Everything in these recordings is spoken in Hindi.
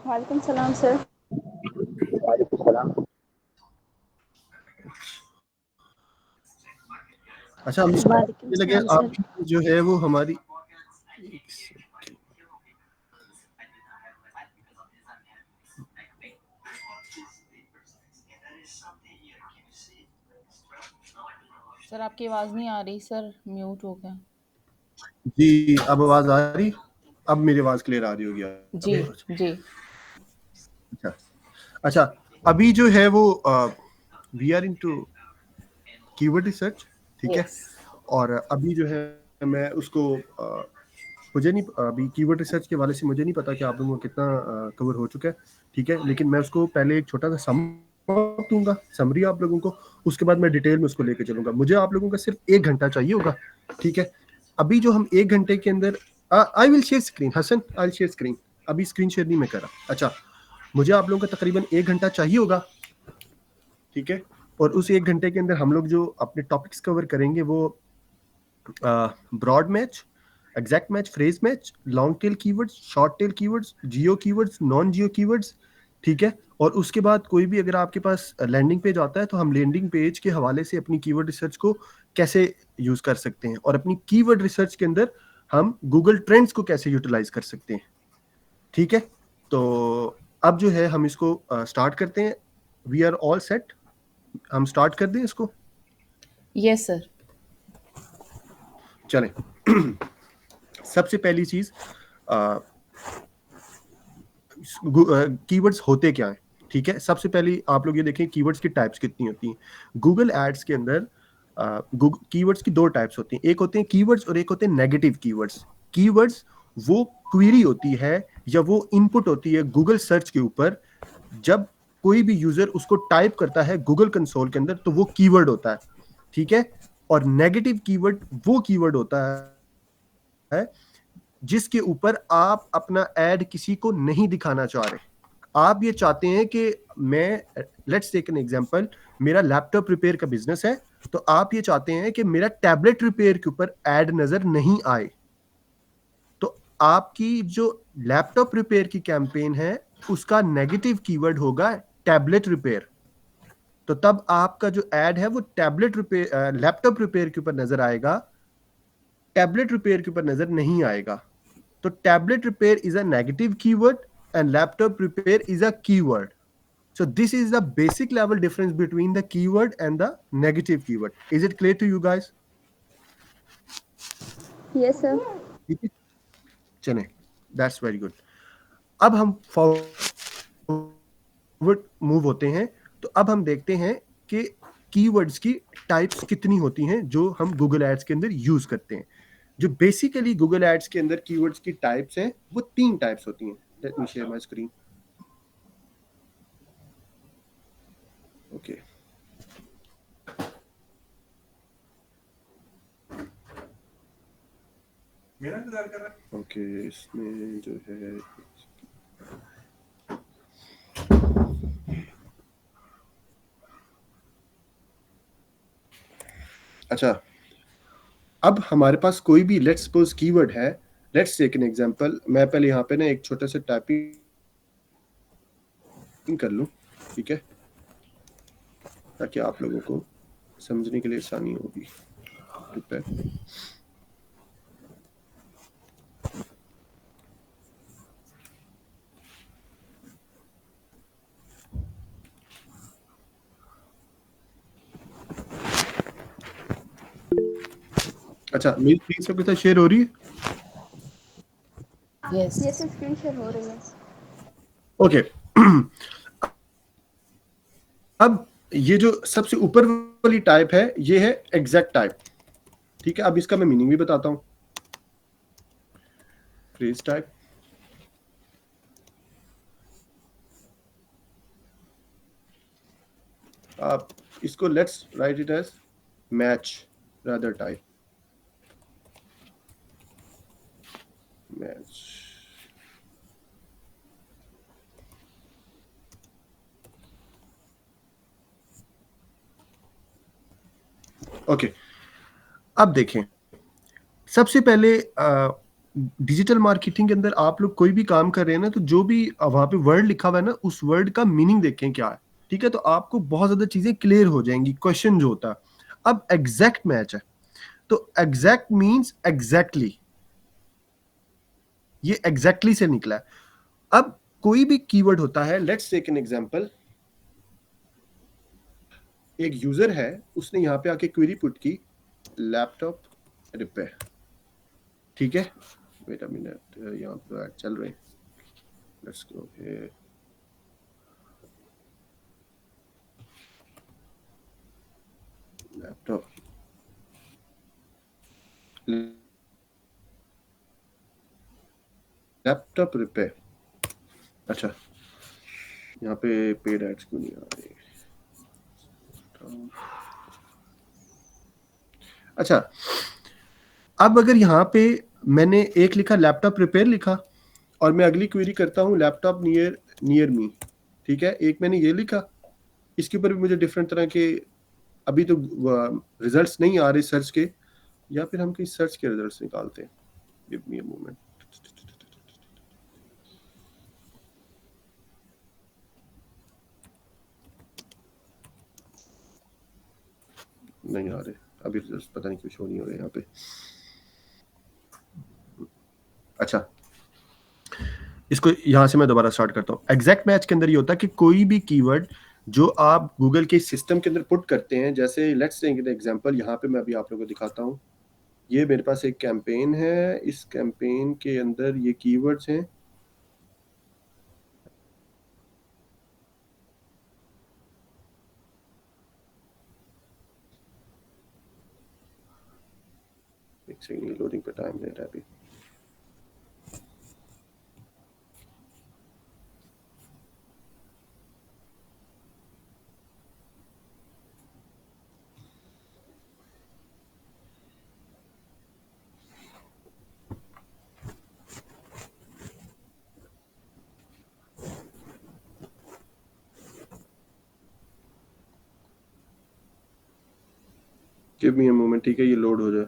वालेकुम सलाम सर। वालेकुम सलाम। अच्छा, हम स्टार्ट वालेकुम करने लगे। सलाम सर। आप जो है वो हमारी सर आपकी आवाज नहीं आ रही सर, म्यूट हो गया। जी, अब आवाज आ रही? अब मेरी आवाज क्लियर आ रही होगी जी आपको? जी। अच्छा अच्छा, अभी जो है वो we are into keyword research, ठीक है। यस और अभी जो है मैं उसको मुझे नहीं, अभी कीवर्ड रिसर्च के वाले से मुझे नहीं पता कि आप लोगों को कितना कवर हो चुका है, ठीक है। लेकिन मैं उसको पहले एक छोटा सा सम दूंगा, समरी आप लोगों को, उसके बाद मैं डिटेल में उसको लेके चलूंगा। मुझे आप लोगों का सिर्फ 1 घंटा चाहिए होगा, ठीक है। अभी जो हम 1 घंटे के अंदर, I will share screen, Hasan I will share screen, अभी स्क्रीन शेयर नहीं मैं कर रहा। अच्छा, मुझे आप लोगों का तकरीबन 1 घंटा चाहिए होगा, ठीक है। और उस 1 घंटे के अंदर हम लोग जो अपने टॉपिक्स कवर करेंगे वो broad match, exact match, phrase match, long tail keywords, short tail keywords, geo keywords, non geo keywords, ठीक है। और उसके बाद कोई भी अगर आपके पास लैंडिंग पेज आता है तो हम लैंडिंग पेज के हवाले से अपनी कीवर्ड रिसर्च को कैसे यूज कर सकते हैं, और अपनी कीवर्ड रिसर्च के अंदर हम गूगल ट्रेंड्स को कैसे यूटिलाइज कर सकते हैं, ठीक है। तो अब जो है हम इसको स्टार्ट करते हैं। वी आर ऑल सेट, हम स्टार्ट कर दें इसको? Yes sir. चलें। सबसे पहली चीज, कीवर्ड्स होते क्या हैं, ठीक है। सबसे पहले आप लोग ये देखें कीवर्ड्स की टाइप्स कितनी होती हैं। गूगल एड्स के अंदर कीवर्ड्स की 2 टाइप्स होती हैं, एक होते हैं कीवर्ड्स और एक होते हैं नेगेटिव कीवर्ड्स। कीवर्ड्स वो क्वेरी होती है या वो इनपुट होती है गूगल सर्च के ऊपर, जब कोई भी यूजर उसको टाइप करता है गूगल कंसोल के अंदर तो वो कीवर्ड होता है, ठीक है। और नेगेटिव कीवर्ड वो कीवर्ड होता है जिसके ऊपर आप अपना ऐड किसी को नहीं दिखाना चाह रहे। आप ये चाहते हैं कि मैं, लेट्स टेक एन एग्जांपल, मेरा लैपटॉप रिपेयर का बिजनेस है, तो आप ये चाहते हैं कि मेरा टैबलेट रिपेयर के ऊपर ऐड नजर नहीं आए। तो आपकी जो लैपटॉप रिपेयर की कैंपेन है उसका नेगेटिव कीवर्ड होगा टैबलेट रिपेयर। तो तब आपका जो ऐड है वो टैबलेट रिपेयर, लैपटॉप रिपेयर के ऊपर नजर आएगा, टैबलेट रिपेयर के ऊपर नजर नहीं आएगा। तो tablet repair is a negative keyword and laptop repair is a keyword. So this is the basic level difference between the keyword and the negative keyword. Is it clear to you guys? Yes sir. ठीक है, चलें, that's very good. अब हम फॉरवर्ड मूव होते हैं। तो अब हम देखते हैं कि कीवर्ड्स की टाइप्स कितनी होती हैं जो हम गूगल एड्स के अंदर यूज करते हैं। जो बेसिकली गूगल एड्स के अंदर कीवर्ड्स की टाइप्स हैं वो 3 टाइप्स होती हैं। Let me share my screen. Okay, मेरा इंतजार कर रहा है। ओके, इसमें जो है अच्छा, अब हमारे पास कोई भी लेट्स सपोज कीवर्ड है। Let's take an example. मैं पहले यहाँ पे ना एक छोटा सा टाइपिंग कर लूँ, ठीक है, ताकि आप लोगों को समझने के लिए आसानी होगी। अच्छा, मेरी स्क्रीन सबके साथ शेयर हो रही है? Yes yes sir, screen share हो रही है। ओके। अब ये जो सबसे ऊपर वाली टाइप है ये है एग्जैक्ट टाइप, ठीक है। अब इसका मैं मीनिंग भी बताता हूँ। फ्रेज टाइप, आप इसको let's write it as match rather type, match. Okay, अब देखें, सबसे पहले डिजिटल मार्केटिंग के अंदर आप लोग कोई भी काम कर रहे हैं ना, तो जो भी वहां पे वर्ड लिखा हुआ है ना, उस वर्ड का मीनिंग देखें क्या है, ठीक है, तो आपको बहुत ज्यादा चीजें क्लियर हो जाएंगी। क्वेश्चन जो होता है, अब एग्जैक्ट मैच है, तो एग्जैक्ट मींस एग्जैक्टली, ये एग्जैक्टली से निकला है। अब कोई भी कीवर्ड होता है, लेट्स टेक एन एग्जांपल, एक यूजर है, उसने यहाँ पे आके क्वेरी पुट की लैपटॉप रिपेयर, ठीक है, वेट अ मिनट, यहाँ पे ऐड चल रहे, let's go here, laptop laptop repair. अच्छा, यहाँ पे पेड एड्स क्यों नहीं आ रही? अच्छा, अब अगर यहाँ पे मैंने एक लिखा लैपटॉप रिपेयर लिखा, और मैं अगली क्वेरी करता हूँ लैपटॉप नियर मी, ठीक है, एक मैंने ये लिखा, इसके ऊपर भी मुझे डिफरेंट तरह के अभी तो रिजल्ट्स नहीं आ रहे सर्च के, या फिर हम कहीं सर्च के रिजल्ट्स निकालते हैं। गिव मी अ मोमेंट, नहीं आ रहे अभी रिजल्ट्स, पता नहीं क्यों शो नहीं हो रहे यहाँ पे। अच्छा, इसको यहां से मैं दोबारा स्टार्ट करता हूँ। एग्जैक्ट मैच के अंदर ये होता है कि कोई भी कीवर्ड जो आप गूगल के सिस्टम के अंदर पुट करते हैं, जैसे लेट्स टेक एन एग्जांपल, यहाँ पे मैं अभी आप लोगों को दिखाता हूँ, ये मेरे पास एक कैंपेन है, इस कैंपेन के अंदर ये कीवर्ड्स हैं, एक सेकंड, लोडिंग पे टाइम ले रहा है अभी। गिव मी अ मोमेंट, ठीक है, ये लोड हो जाए।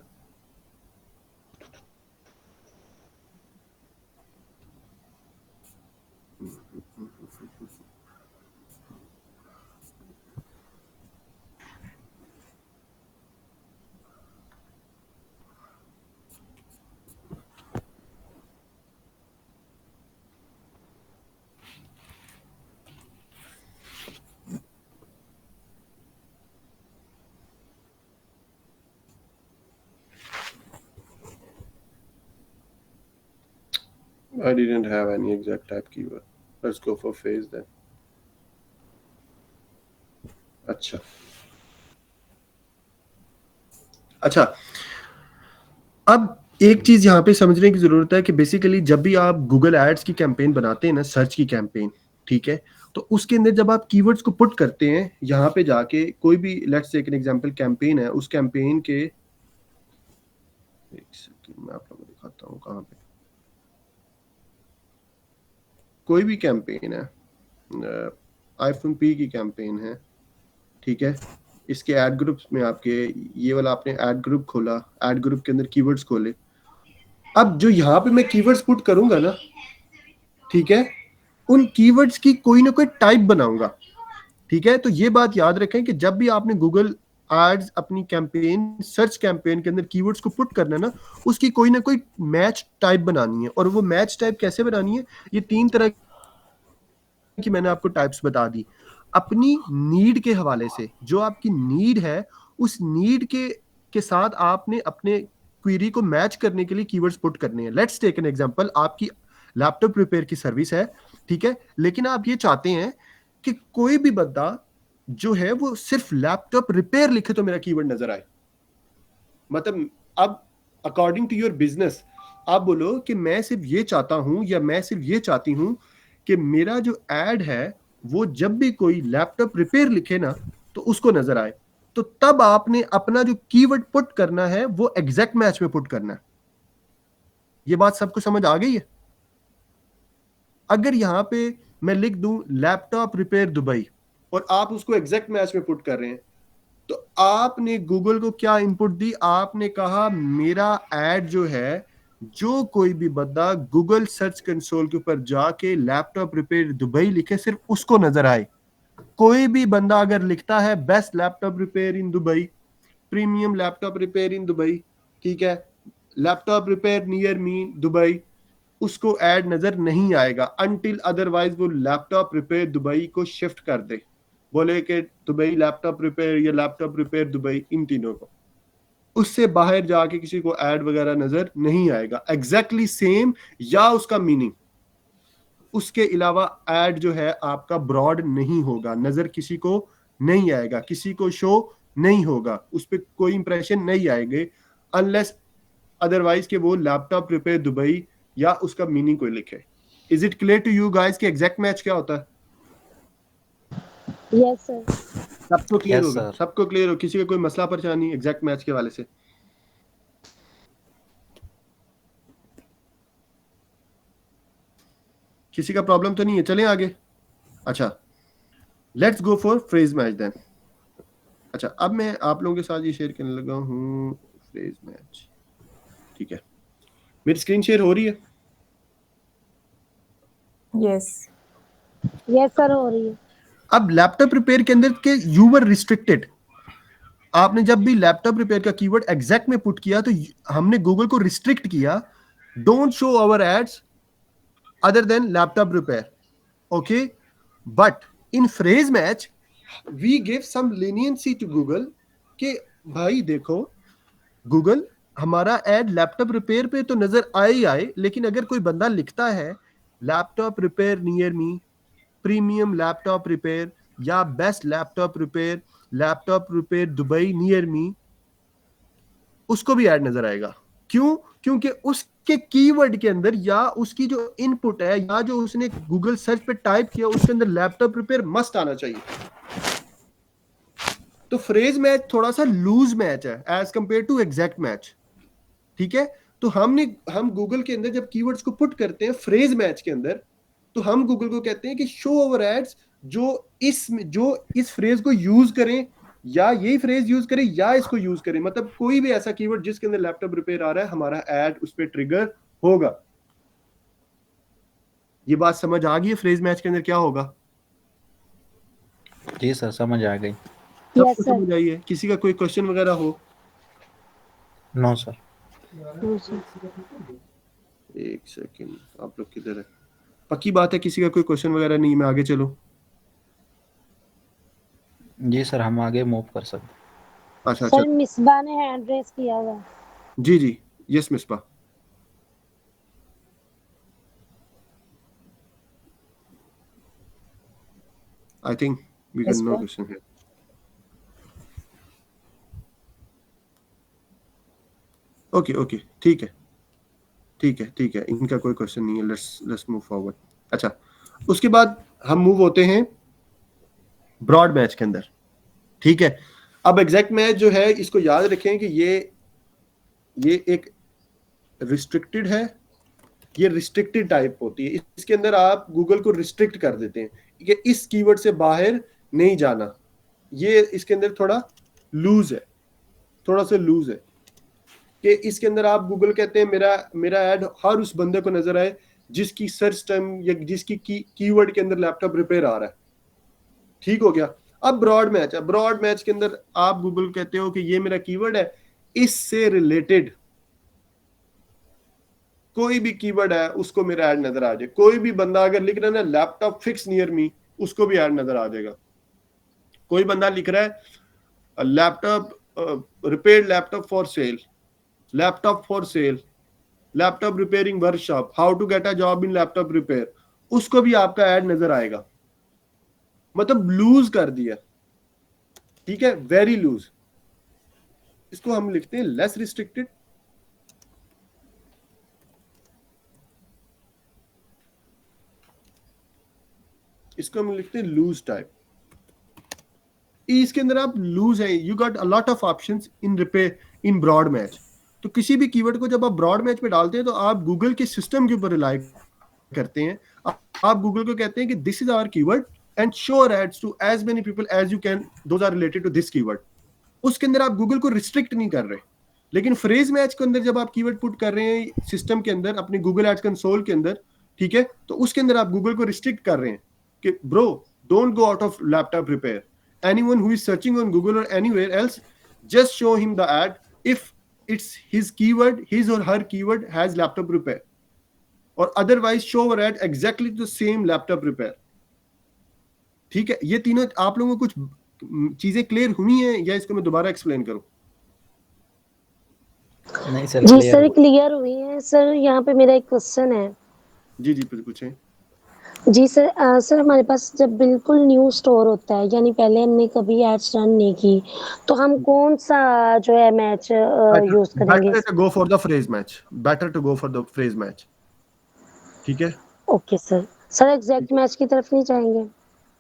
I didn't have any exact type keyword. Let's go for phase then. अच्छा, अच्छा, अब एक चीज यहाँ पे समझने की जरूरत है कि बेसिकली जब भी आप गूगल एड्स की कैंपेन बनाते हैं ना, सर्च की कैंपेन, ठीक है, तो उसके अंदर जब आप कीवर्ड्स को पुट करते हैं, यहाँ पे जाके कोई भी let's take an example campaign है, उस कैंपेन के, एक सेकंड मैं आप लोगों को दिखाता हूँ कहाँ पे, कोई भी कैंपेन है, आईफोन पी की कैंपेन है, ठीक है, इसके ऐड ग्रुप्स में आपके ये वाला आपने ऐड ग्रुप खोला, ऐड ग्रुप के अंदर कीवर्ड्स खोले, अब जो यहाँ पे मैं कीवर्ड्स पुट करूंगा ना, ठीक है, उन कीवर्ड्स की कोई ना कोई टाइप बनाऊंगा, ठीक है, तो ये बात याद रखें कि जब भी आपने गूगल एड्स अपनी कैंपेन, सर्च कैंपेन के अंदर कीवर्ड्स को पुट करना है ना, उसकी कोई ना कोई मैच टाइप बनानी है, और वो मैच टाइप कैसे बनानी है, ये 3 तरह की मैंने आपको टाइप्स बता दी। अपनी नीड के हवाले से, जो आपकी नीड है, उस नीड के साथ आपने अपने क्वेरी को मैच करने के लिए कीवर्ड्स पुट करने हैं। लेट्स टेक एन एग्जांपल, आपकी लैपटॉप रिपेयर की सर्विस है, ठीक है, लेकिन आप ये चाहते हैं कि कोई भी बंदा जो है वो सिर्फ लैपटॉप रिपेयर लिखे तो मेरा कीवर्ड नजर आए। मतलब अब अकॉर्डिंग टू योर बिजनेस आप बोलो कि मैं सिर्फ ये चाहता हूं, या मैं सिर्फ ये चाहती हूं कि मेरा जो एड है वो जब भी कोई लैपटॉप रिपेयर लिखे ना तो उसको नजर आए, तो तब आपने अपना जो कीवर्ड पुट करना है वो एग्जैक्ट मैच में पुट करना है। ये बात सबको समझ आ गई है? अगर यहां पे मैं लिख दूं लैपटॉप रिपेयर दुबई और आप उसको एग्जैक्ट मैच में पुट कर रहे हैं, तो आपने गूगल को क्या इनपुट दी? आपने कहा मेरा एड जो है जो कोई भी बंदा गूगल सर्च कंसोल के ऊपर जाके लैपटॉप रिपेयर दुबई लिखे, सिर्फ उसको नजर आए। कोई भी बंदा अगर लिखता है best laptop repair in Dubai, premium laptop repair in Dubai, ठीक है, लैपटॉप रिपेयर नियर मी दुबई, उसको ऐड नजर नहीं आएगा अनटिल अदरवाइज वो लैपटॉप रिपेयर दुबई को शिफ्ट कर दे, बोले कि दुबई लैपटॉप रिपेयर या लैपटॉप रिपेयर दुबई, इन तीनों को। उससे बाहर जाके किसी को ऐड वगैरह नजर नहीं आएगा एग्जैक्टली सेम या उसका मीनिंग। उसके अलावा ऐड जो है आपका ब्रॉड नहीं होगा, नजर किसी को नहीं आएगा, किसी को शो नहीं होगा, उस पर कोई इंप्रेशन नहीं आएंगे अनलेस अदरवाइज के वो लैपटॉप रिपेयर दुबई या उसका मीनिंग कोई लिखे। Is it clear to you guys कि एग्जैक्ट मैच क्या होता है? Yes sir. सबको क्लियर Yes, होगा? sir. सबको क्लियर हो? किसी का कोई मसला परेशानी एग्जैक्ट मैच के वाले से? किसी का प्रॉब्लम तो नहीं है? चलें आगे। अच्छा, let's go for phrase match then. अच्छा, अब मैं आप लोगों के साथ ये शेयर करने लगा हूँ फ्रेज मैच, ठीक है। मेरी स्क्रीन शेयर हो रही है? यस यस सर हो रही है। अब लैपटॉप रिपेयर के अंदर के यू वर रिस्ट्रिक्टेड। आपने जब भी लैपटॉप रिपेयर का कीवर्ड एग्जैक्ट में पुट किया तो हमने गूगल को रिस्ट्रिक्ट किया, don't show our ads other than laptop repair, okay. But in phrase match we give some leniency to Google कि भाई देखो गूगल, हमारा एड लैपटॉप रिपेयर पे तो नजर आए ही आए, लेकिन अगर कोई बंदा लिखता है laptop repair near me, premium laptop repair या best laptop repair, laptop repair Dubai near me, उसको भी ऐड नजर आएगा। क्यों? क्योंकि उसके कीवर्ड के अंदर या उसकी जो इनपुट है या जो उसने गूगल सर्च पे टाइप किया उसके अंदर लैपटॉप रिपेयर मस्ट आना चाहिए। तो फ्रेज मैच थोड़ा सा लूज मैच है as compare to exact match, ठीक है। तो हम गूगल के अंदर जब कीवर्ड्स को पुट करते हैं फ्रेज मैच के अंदर, तो हम गूगल को कहते हैं कि शो ओवर एड्स जो इस फ्रेज को यूज करें, या यही फ्रेज यूज करें या इसको यूज करें, मतलब कोई भी ऐसा कीवर्ड जिसके अंदर लैपटॉप रिपेयर आ रहा है, हमारा ऐड उस पर ट्रिगर होगा। ये बात समझ आ गई है फ्रेज मैच के अंदर क्या होगा? जी सर, समझ आ गई। सबको समझ आई है? किसी का कोई क्वेश्चन वगैरह हो? No sir. एक सेकेंड, आप लोग किधर है? पक्की बात है किसी का कोई क्वेश्चन वगैरह नहीं? मैं आगे चलूं? जी सर, हम आगे मूव कर सकते। अच्छा सर अच्छा, मिसबा ने हैंड रेस किया हुआ है। जी जी, yes Misbah. I think we Yes, can no sir. question here. Okay okay, ठीक है ठीक है ठीक है, इनका कोई क्वेश्चन नहीं है। Let's move forward. अच्छा, उसके बाद हम मूव होते हैं ब्रॉड मैच के अंदर, ठीक है। अब एग्जैक्ट मैच जो है इसको याद रखें कि ये एक रिस्ट्रिक्टेड है, ये रिस्ट्रिक्टेड टाइप होती है। इसके अंदर आप गूगल को रिस्ट्रिक्ट कर देते हैं कि इस कीवर्ड से बाहर नहीं जाना। ये इसके अंदर थोड़ा लूज है, थोड़ा सा लूज है कि इसके अंदर आप गूगल कहते हैं मेरा ऐड हर उस बंदे को नजर आए जिसकी सर्च टर्म या जिसकी कीवर्ड के अंदर लैपटॉप रिपेयर आ रहा है, ठीक हो गया। अब ब्रॉड मैच है। ब्रॉड मैच के अंदर आप गूगल कहते हो कि ये मेरा कीवर्ड है, इससे रिलेटेड कोई भी कीवर्ड है उसको मेरा ऐड नजर आ जाए। कोई भी बंदा अगर लिख रहा है ना लैपटॉप फिक्स नियर मी, उसको भी ऐड नजर आ जाएगा। कोई बंदा लिख रहा है laptop repair laptop for sale, laptop for sale, laptop repairing workshop, how to get a job in laptop repair, उसको भी आपका ऐड नजर आएगा। मतलब लूज कर दिया, ठीक है, वेरी लूज। इसको हम लिखते हैं लेस रिस्ट्रिक्टेड। इसको हम लिखते हैं लूज टाइप। इसके अंदर आप लूज है, you got a lot of options in repair in broad match. तो किसी भी कीवर्ड को जब आप ब्रॉड मैच पे डालते हैं तो आप गूगल के सिस्टम के ऊपर रिलाई करते हैं। आप गूगल को कहते हैं कि this is our keyword and show ads to as many people as you can, those are related to this keyword. उसके अंदर आप गूगल को रिस्ट्रिक्ट नहीं कर रहे। लेकिन फ्रेज मैच के अंदर जब आप कीवर्ड पुट कर रहे हैं सिस्टम के अंदर, अपने गूगल एड्स कंसोल के अंदर, ठीक है, तो उसके अंदर आप गूगल को रिस्ट्रिक्ट कर रहे हैं कि bro don't go out of laptop repair, anyone who is searching on Google or anywhere else just show him the ad if it's his keyword, his or her keyword has laptop repair, or otherwise show our ad exactly the same laptop repair. ठीक है, ये तीनों आप लोगों को कुछ चीजें क्लियर हुई हैं या इसको मैं दोबारा एक्सप्लेन करूं? नहीं सर, जी क्लियर सर, हो। क्लियर हुई है सर। यहाँ पे मेरा एक क्वेश्चन है। जी जी पूछें। जी सर, सर हमारे पास जब बिल्कुल न्यू स्टोर होता है, यानी पहले हमने कभी एड्स रन नहीं की, तो हम कौन सा जो है मैच यूज करेंगे? Better to go for the phrase match, better to go for the phrase match. ठीक है, okay sir. Sir exact match की तरफ नहीं जाएंगे?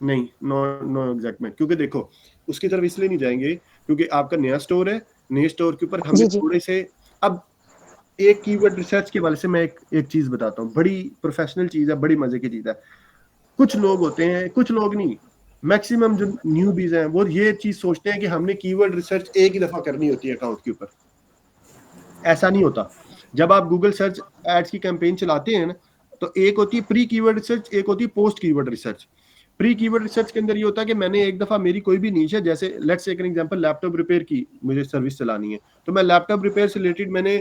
नहीं, नो नो एग्जैक्ट मैच, क्योंकि देखो उसकी तरफ इसलिए नहीं जाएंगे क्योंकि आपका नया स्टोर है, नए स्टोर के ऊपर हमें जी जी। थोड़े से, अब एक कीवर्ड रिसर्च के वाले से मैं एक चीज बताता हूँ, बड़ी प्रोफेशनल चीज है, बड़ी मजे की चीज है। कुछ लोग होते हैं, कुछ लोग नहीं, मैक्सिमम जो न्यूबीज हैं वो ये चीज सोचते हैं कि हमने कीवर्ड रिसर्च एक ही दफा करनी होती है अकाउंट के ऊपर। ऐसा नहीं होता। जब आप गूगल सर्च एड्स की कैंपेन चलाते हैं ना, तो एक होती है प्री कीवर्ड रिसर्च, एक होती है post keyword research. Pre keyword research के अंदर ये होता है कि मैंने एक दफा मेरी कोई भी नीश है, जैसे let's take an example laptop repair की मुझे सर्विस चलानी है, तो मैं लैपटॉप रिपेयर से रिलेटेड मैंने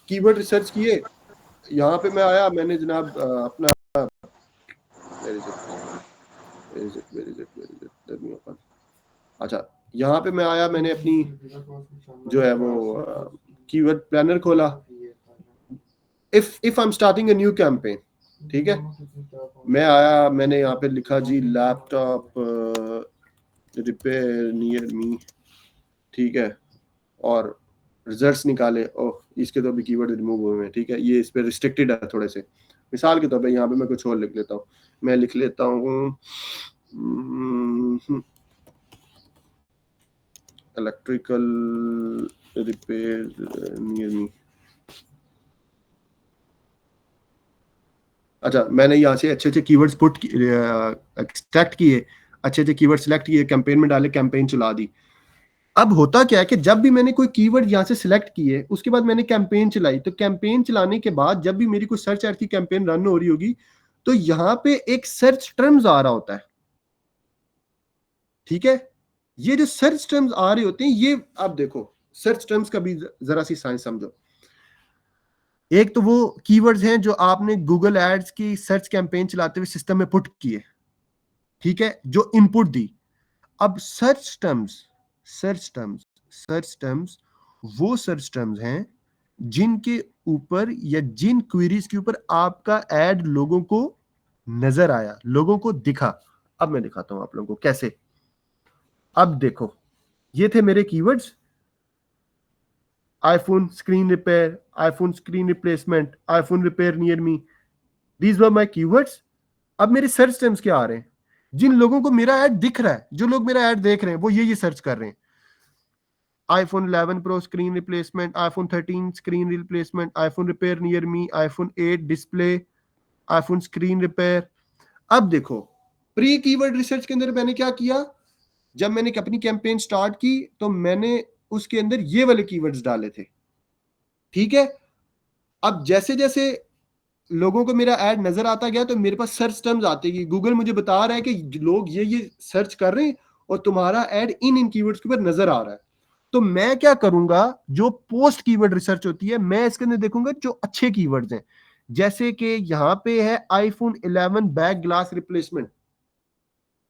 कीवर्ड रिसर्च किए, यहाँ पे मैं आया, मैंने जनाब अपना अच्छा यहाँ पे मैं आया, मैंने अपनी जो है वो कीवर्ड प्लानर खोला, if I am starting a new campaign, ठीक है, मैं आया, मैंने यहाँ पे लिखा जी लैपटॉप रिपेयर नियर मी, ठीक है, और रिजल्ट्स निकाले, ओह इसके तो अभी कीवर्ड रिमूव हुए हैं, ठीक है, ये इस पे रिस्ट्रिक्टेड है थोड़े से, मिसाल के तौर पे यहाँ पे मैं कुछ और लिख लेता हूँ, मैं लिख लेता हूँ इलेक्ट्रिकल रिपेयर नियर मी। अच्छा, मैंने यहाँ से अच्छे अच्छे कीवर्ड्स पुट एक्सट्रैक्ट किए, अच्छे अच्छे कीवर्ड सिलेक्ट किए, कैंपेन में डाले, कैंपेन चला दी। अब होता क्या है कि जब भी मैंने कोई कीवर्ड यहाँ से सिलेक्ट किए, उसके बाद मैंने कैंपेन चलाई, तो कैंपेन चलाने के बाद जब भी मेरी कोई सर्च एड की कैंपेन रन हो रही होगी, तो यहाँ पे एक सर्च टर्म्स आ रहा होता है। ठीक है, ये जो सर्च टर्म्स आ रहे होते हैं, ये आप देखो सर्च टर्म्स का भी जरा सी साइंस समझो। एक तो वो कीवर्ड्स हैं जो आपने गूगल एड्स की सर्च कैंपेन चलाते हुए सिस्टम में पुट किए, ठीक है, जो इनपुट दी। अब सर्च टर्म्स वो सर्च टर्म्स हैं जिनके ऊपर या जिन क्वेरीज के ऊपर आपका एड लोगों को नजर आया, लोगों को दिखा। अब मैं दिखाता हूं आप लोगों को कैसे। अब देखो, ये थे मेरे keywords, iPhone screen repair, iPhone screen replacement, iPhone repair near me. These were my keywords. अब मेरे सर्च टर्म्स क्या आ रहे हैं? जिन लोगों को मेरा ऐड दिख रहा है, जो लोग मेरा ऐड देख रहे हैं, वो ये सर्च कर रहे हैं। iPhone 11 Pro screen replacement, iPhone 13 screen replacement, iPhone repair near me, iPhone 8 display, iPhone screen repair. अब देखो, प्री कीवर्ड रिसर्च के अंदर मैंने क्या किया, जब मैंने अपनी कैंपेन स्टार्ट की तो मैंने उसके अंदर ये वाले कीवर्ड्स डाले थे। ठीक है, अब जैसे जैसे लोगों को मेरा ऐड नजर आता गया तो मेरे पास सर्च टर्म्स आते गए, गूगल मुझे बता रहा है कि लोग ये सर्च कर रहे हैं और तुम्हारा ऐड इन कीवर्ड्स के ऊपर नजर आ रहा है। तो मैं क्या करूंगा, जो पोस्ट कीवर्ड रिसर्च होती है, मैं इसके अंदर देखूंगा जो अच्छे कीवर्ड्स हैं, जैसे कि यहां पे है iPhone 11 बैक ग्लास रिप्लेसमेंट।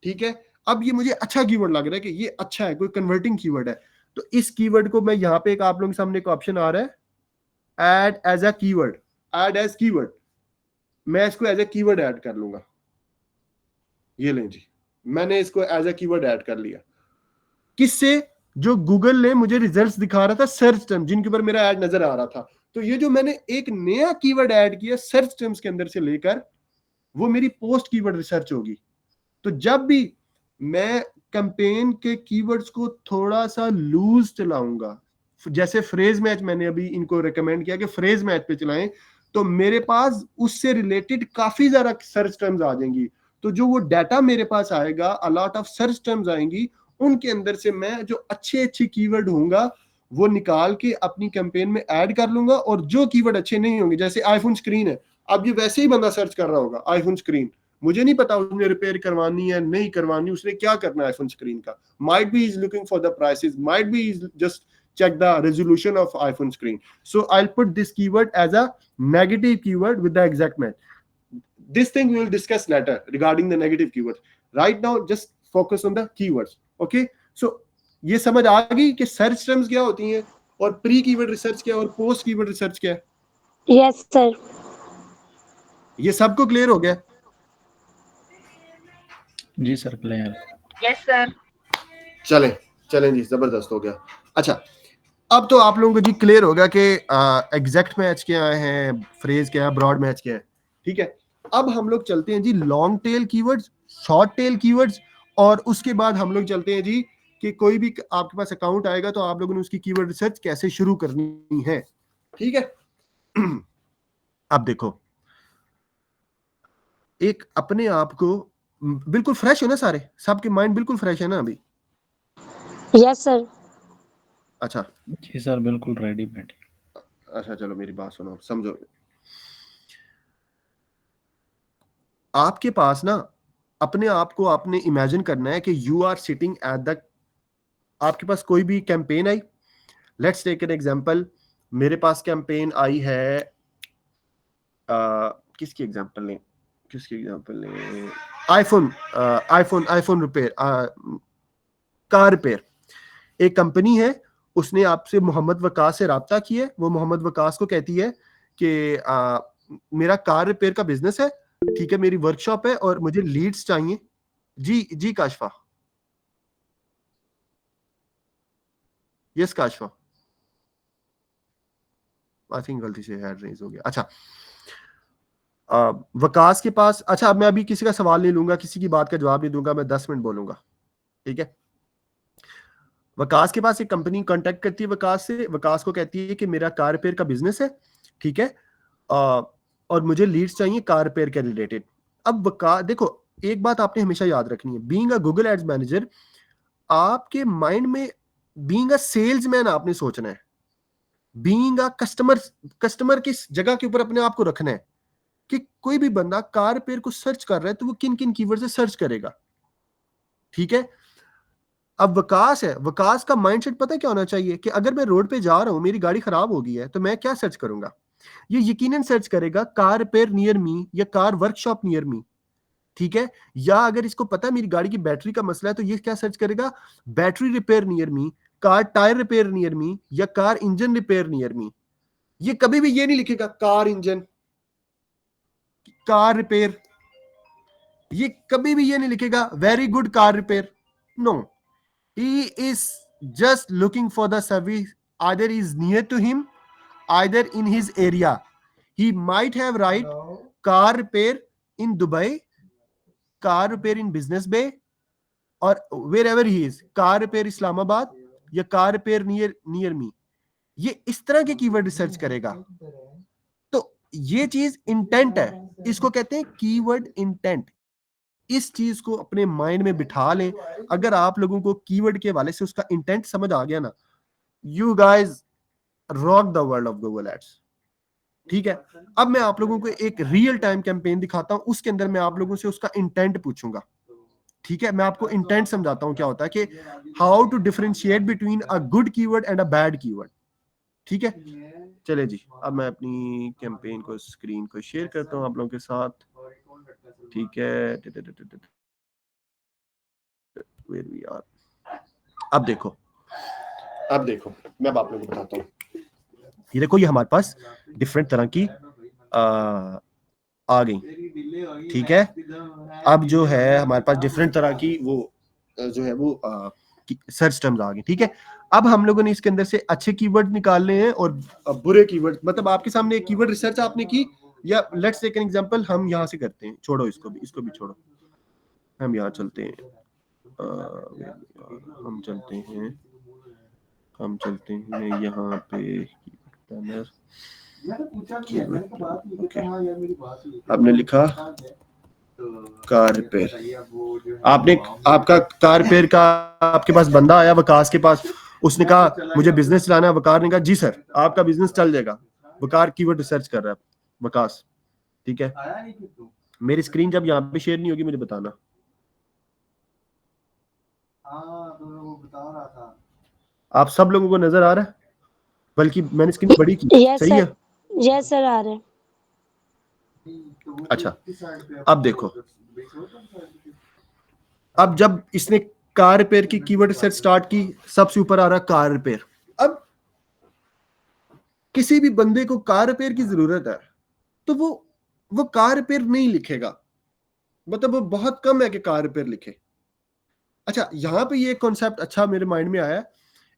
ठीक है, अब ये मुझे अच्छा कीवर्ड लग रहा है कि ये अच्छा है, कोई कन्वर्टिंग कीवर्ड है, तो इस कीवर्ड को मैं यहां पे एक आप लोगों के सामने एक ऑप्शन आ रहा है, add as a keyword, add as keyword, मैं इसको एज ए कीवर्ड ऐड कर लूंगा। ये लें जी, मैंने इसको एज ए कीवर्ड ऐड कर लिया। किससे? जो गूगल ने मुझे रिजल्ट्स दिखा रहा था, सर्च टर्म जिनके ऊपर मेरा ऐड नजर आ रहा था। तो ये जो मैंने एक नया कीवर्ड ऐड किया सर्च टर्म्स के अंदर से लेकर, वो मेरी पोस्ट कीवर्ड रिसर्च होगी। तो जब भी मैं कैंपेन के कीवर्ड्स को थोड़ा सा लूज चलाऊंगा, जैसे फ्रेज मैच मैंने अभी इनको रेकमेंड किया कि फ्रेज मैच पे चलाएं, तो मेरे पास उससे रिलेटेड काफी ज्यादा सर्च टर्म्स आ जाएंगी। तो जो वो डाटा मेरे पास आएगा, अलॉट ऑफ सर्च टर्म्स आएंगी, उनके अंदर से मैं जो अच्छे कीवर्ड होंगे वो निकाल के अपनी कैंपेन में ऐड कर लूंगा, और जो कीवर्ड अच्छे नहीं होंगे, जैसे आईफोन स्क्रीन है, अब ये वैसे ही बंदा सर्च कर रहा होगा आईफोन स्क्रीन, मुझे नहीं पता उसने रिपेयर करवानी है नहीं करवानी, उसने क्या करना है आईफोन स्क्रीन का, might be is looking for the prices, might be is just check the resolution of iPhone screen. So I'll put this keyword as a negative keyword with the exact match. This thing we will discuss later regarding the negative keywords. Right now just focus on the keywords. Okay, so ये समझ आ गई कि सर्च टर्म्स क्या होती हैं, और प्री कीवर्ड रिसर्च क्या है, और पोस्ट कीवर्ड रिसर्च क्या है? Yes sir. ये सबको क्लियर हो गया? जी सर क्लियर। Yes sir. चलें चलें जी, जबरदस्त हो गया। अच्छा, अब तो आप लोगों को जी क्लियर होगा कि एग्जैक्ट मैच क्या है, फ्रेज क्या है, ब्रॉड मैच क्या है। ठीक है, अब हम लोग चलते हैं जी long tail keywords, short tail keywords, और उसके बाद हम लोग चलते हैं जी कि कोई भी आपके पास अकाउंट आएगा तो आप लोगों ने उसकी कीवर्ड रिसर्च कैसे शुरू करनी है। ठीक है, अब देखो, एक अपने आप को बिल्कुल फ्रेश हो ना, सारे सबके माइंड बिल्कुल फ्रेश है ना अभी? Yes sir. अच्छा जी सर बिल्कुल रेडी बैठे। अच्छा, चलो मेरी बात सुनो, समझो। आपके पास ना अपने आप को आपने इमेजिन करना है कि you are sitting at the, आपके पास कोई भी कैंपेन आई, लेट्स टेक एन एग्जांपल, मेरे पास कैंपेन आई है, किसकी एग्जांपल लें, आईफोन रिपेयर, कार रिपेयर। एक कंपनी है, उसने आपसे मोहम्मद वकास से राब्ता किया है, वो मोहम्मद वकास को कहती है कि मेरा कार रिपेयर का बिजनेस है, ठीक है, मेरी वर्कशॉप है और मुझे लीड्स चाहिए। जी जी काशफा, यस काशफा, आई थिंक गलती से हैंड रेज हो गया। अच्छा, वकास के पास, अच्छा अब मैं अभी किसी का सवाल नहीं लूंगा, किसी की बात का जवाब नहीं दूंगा, मैं 10 मिनट बोलूंगा। ठीक है, वकास के पास एक कंपनी कांटेक्ट करती है वकास से, वकास को कहती है कि मेरा कार रिपेयर का बिजनेस है, ठीक है, और मुझे लीड्स चाहिए कार रिपेयर के रिलेटेड। अब वकास, देखो एक बात आपने हमेशा याद रखनी है, being a Google Ads manager, आपके माइंड में बीइंग अ सेल्समैन आपने सोचना है, बीइंग अ कस्टमर की जगह के ऊपर अपने आप को रखना है कि कोई भी बंदा कार रिपेयर को सर्च कर रहा है तो वो किन किन कीवर्ड से सर्च करेगा। ठीक है, अब वकास है, वकास का माइंडसेट पता है क्या होना चाहिए कि अगर मैं रोड पे जा रहा हूं, मेरी गाड़ी खराब हो गई है, तो मैं क्या सर्च करूंगा? ये यकीनन सर्च करेगा कार रिपेयर नियर मी या कार वर्कशॉप नियर मी। ठीक है, या अगर इसको पता है मेरी गाड़ी की बैटरी का मसला है तो ये क्या सर्च करेगा? Battery repair near me, car tyre repair near me, या car engine repair near me. ये कभी भी ये नहीं लिखेगा कार इंजन, कार रिपेयर, ये कभी भी ये नहीं लिखेगा very good car repair. No, he is just looking for the service, either is near to him, either in his area. He might have write car repair in Dubai, car repair in Business Bay, or wherever he is, car repair Islamabad या car repair near me। ये इस तरह के कीवर्ड रिसर्च करेगा। तो ये चीज इंटेंट है, इसको कहते हैं कीवर्ड इंटेंट। इस चीज को अपने माइंड में बिठा लें। अगर आप लोगों को कीवर्ड के हवाले से उसका इंटेंट समझ आ गया ना, you guys rock the world of Google Ads. ठीक है, अब मैं आप लोगों को एक रियल टाइम कैंपेन दिखाता हूं, उसके अंदर मैं आप लोगों से उसका इंटेंट पूछूंगा। ठीक है, मैं आपको इंटेंट समझाता हूं क्या होता है कि how to differentiate between a good keyword and a bad keyword. ठीक है, चले जी, अब मैं अपनी कैंपेन को, स्क्रीन को शेयर करता हूं आप लोगों के साथ। ठीक है, where we are। अब देखो मैं आप लोगों को बताता हूँ। ये देखो, ये हमारे पास डिफरेंट तरह की आ गई। ठीक है, अब जो है हमारे पास डिफरेंट तरह की वो जो है वो सर्च टर्म्स आ गई। ठीक है, अब हम लोगों ने इसके अंदर से अच्छे कीवर्ड निकालने हैं और बुरे कीवर्ड, मतलब आपके सामने एक कीवर्ड रिसर्च आपने की, या लेट्स टेक एन एग्जांपल, हम यहाँ से करते हैं, छोड़ो इसको भी छोड़ो, हम यहाँ चलते हैं, हम चलते हैं यहाँ पे आपने लिखा कार रिपेयर, आपने आपका कार रिपेयर का आपके पास बंदा आया वकास के पास, उसने कहा मुझे बिजनेस चलाना है, वकार ने कहा जी सर आपका बिजनेस चल जाएगा। वकार कीवर्ड रिसर्च कर रहा है, वकास, ठीक है। मेरी स्क्रीन जब यहाँ पे शेयर नहीं होगी मुझे बताना। तो वो बता रहा था, आप सब लोगों को नजर आ रहा है? बल्कि मैंने स्क्रीन बड़ी की, सही है? यस सर आ रहे हैं। अच्छा अब देखो, अब जब इसने कार रिपेयर की कीवर्ड रिसर्च स्टार्ट की, सबसे ऊपर आ रहा कार रिपेयर। अब किसी भी बंदे को कार रिपेयर की जरूरत है तो वो कार रिपेयर नहीं लिखेगा, मतलब वो बहुत कम है कि कार रिपेयर लिखे। अच्छा यहाँ पे ये कॉन्सेप्ट अच्छा मेरे माइंड में आया,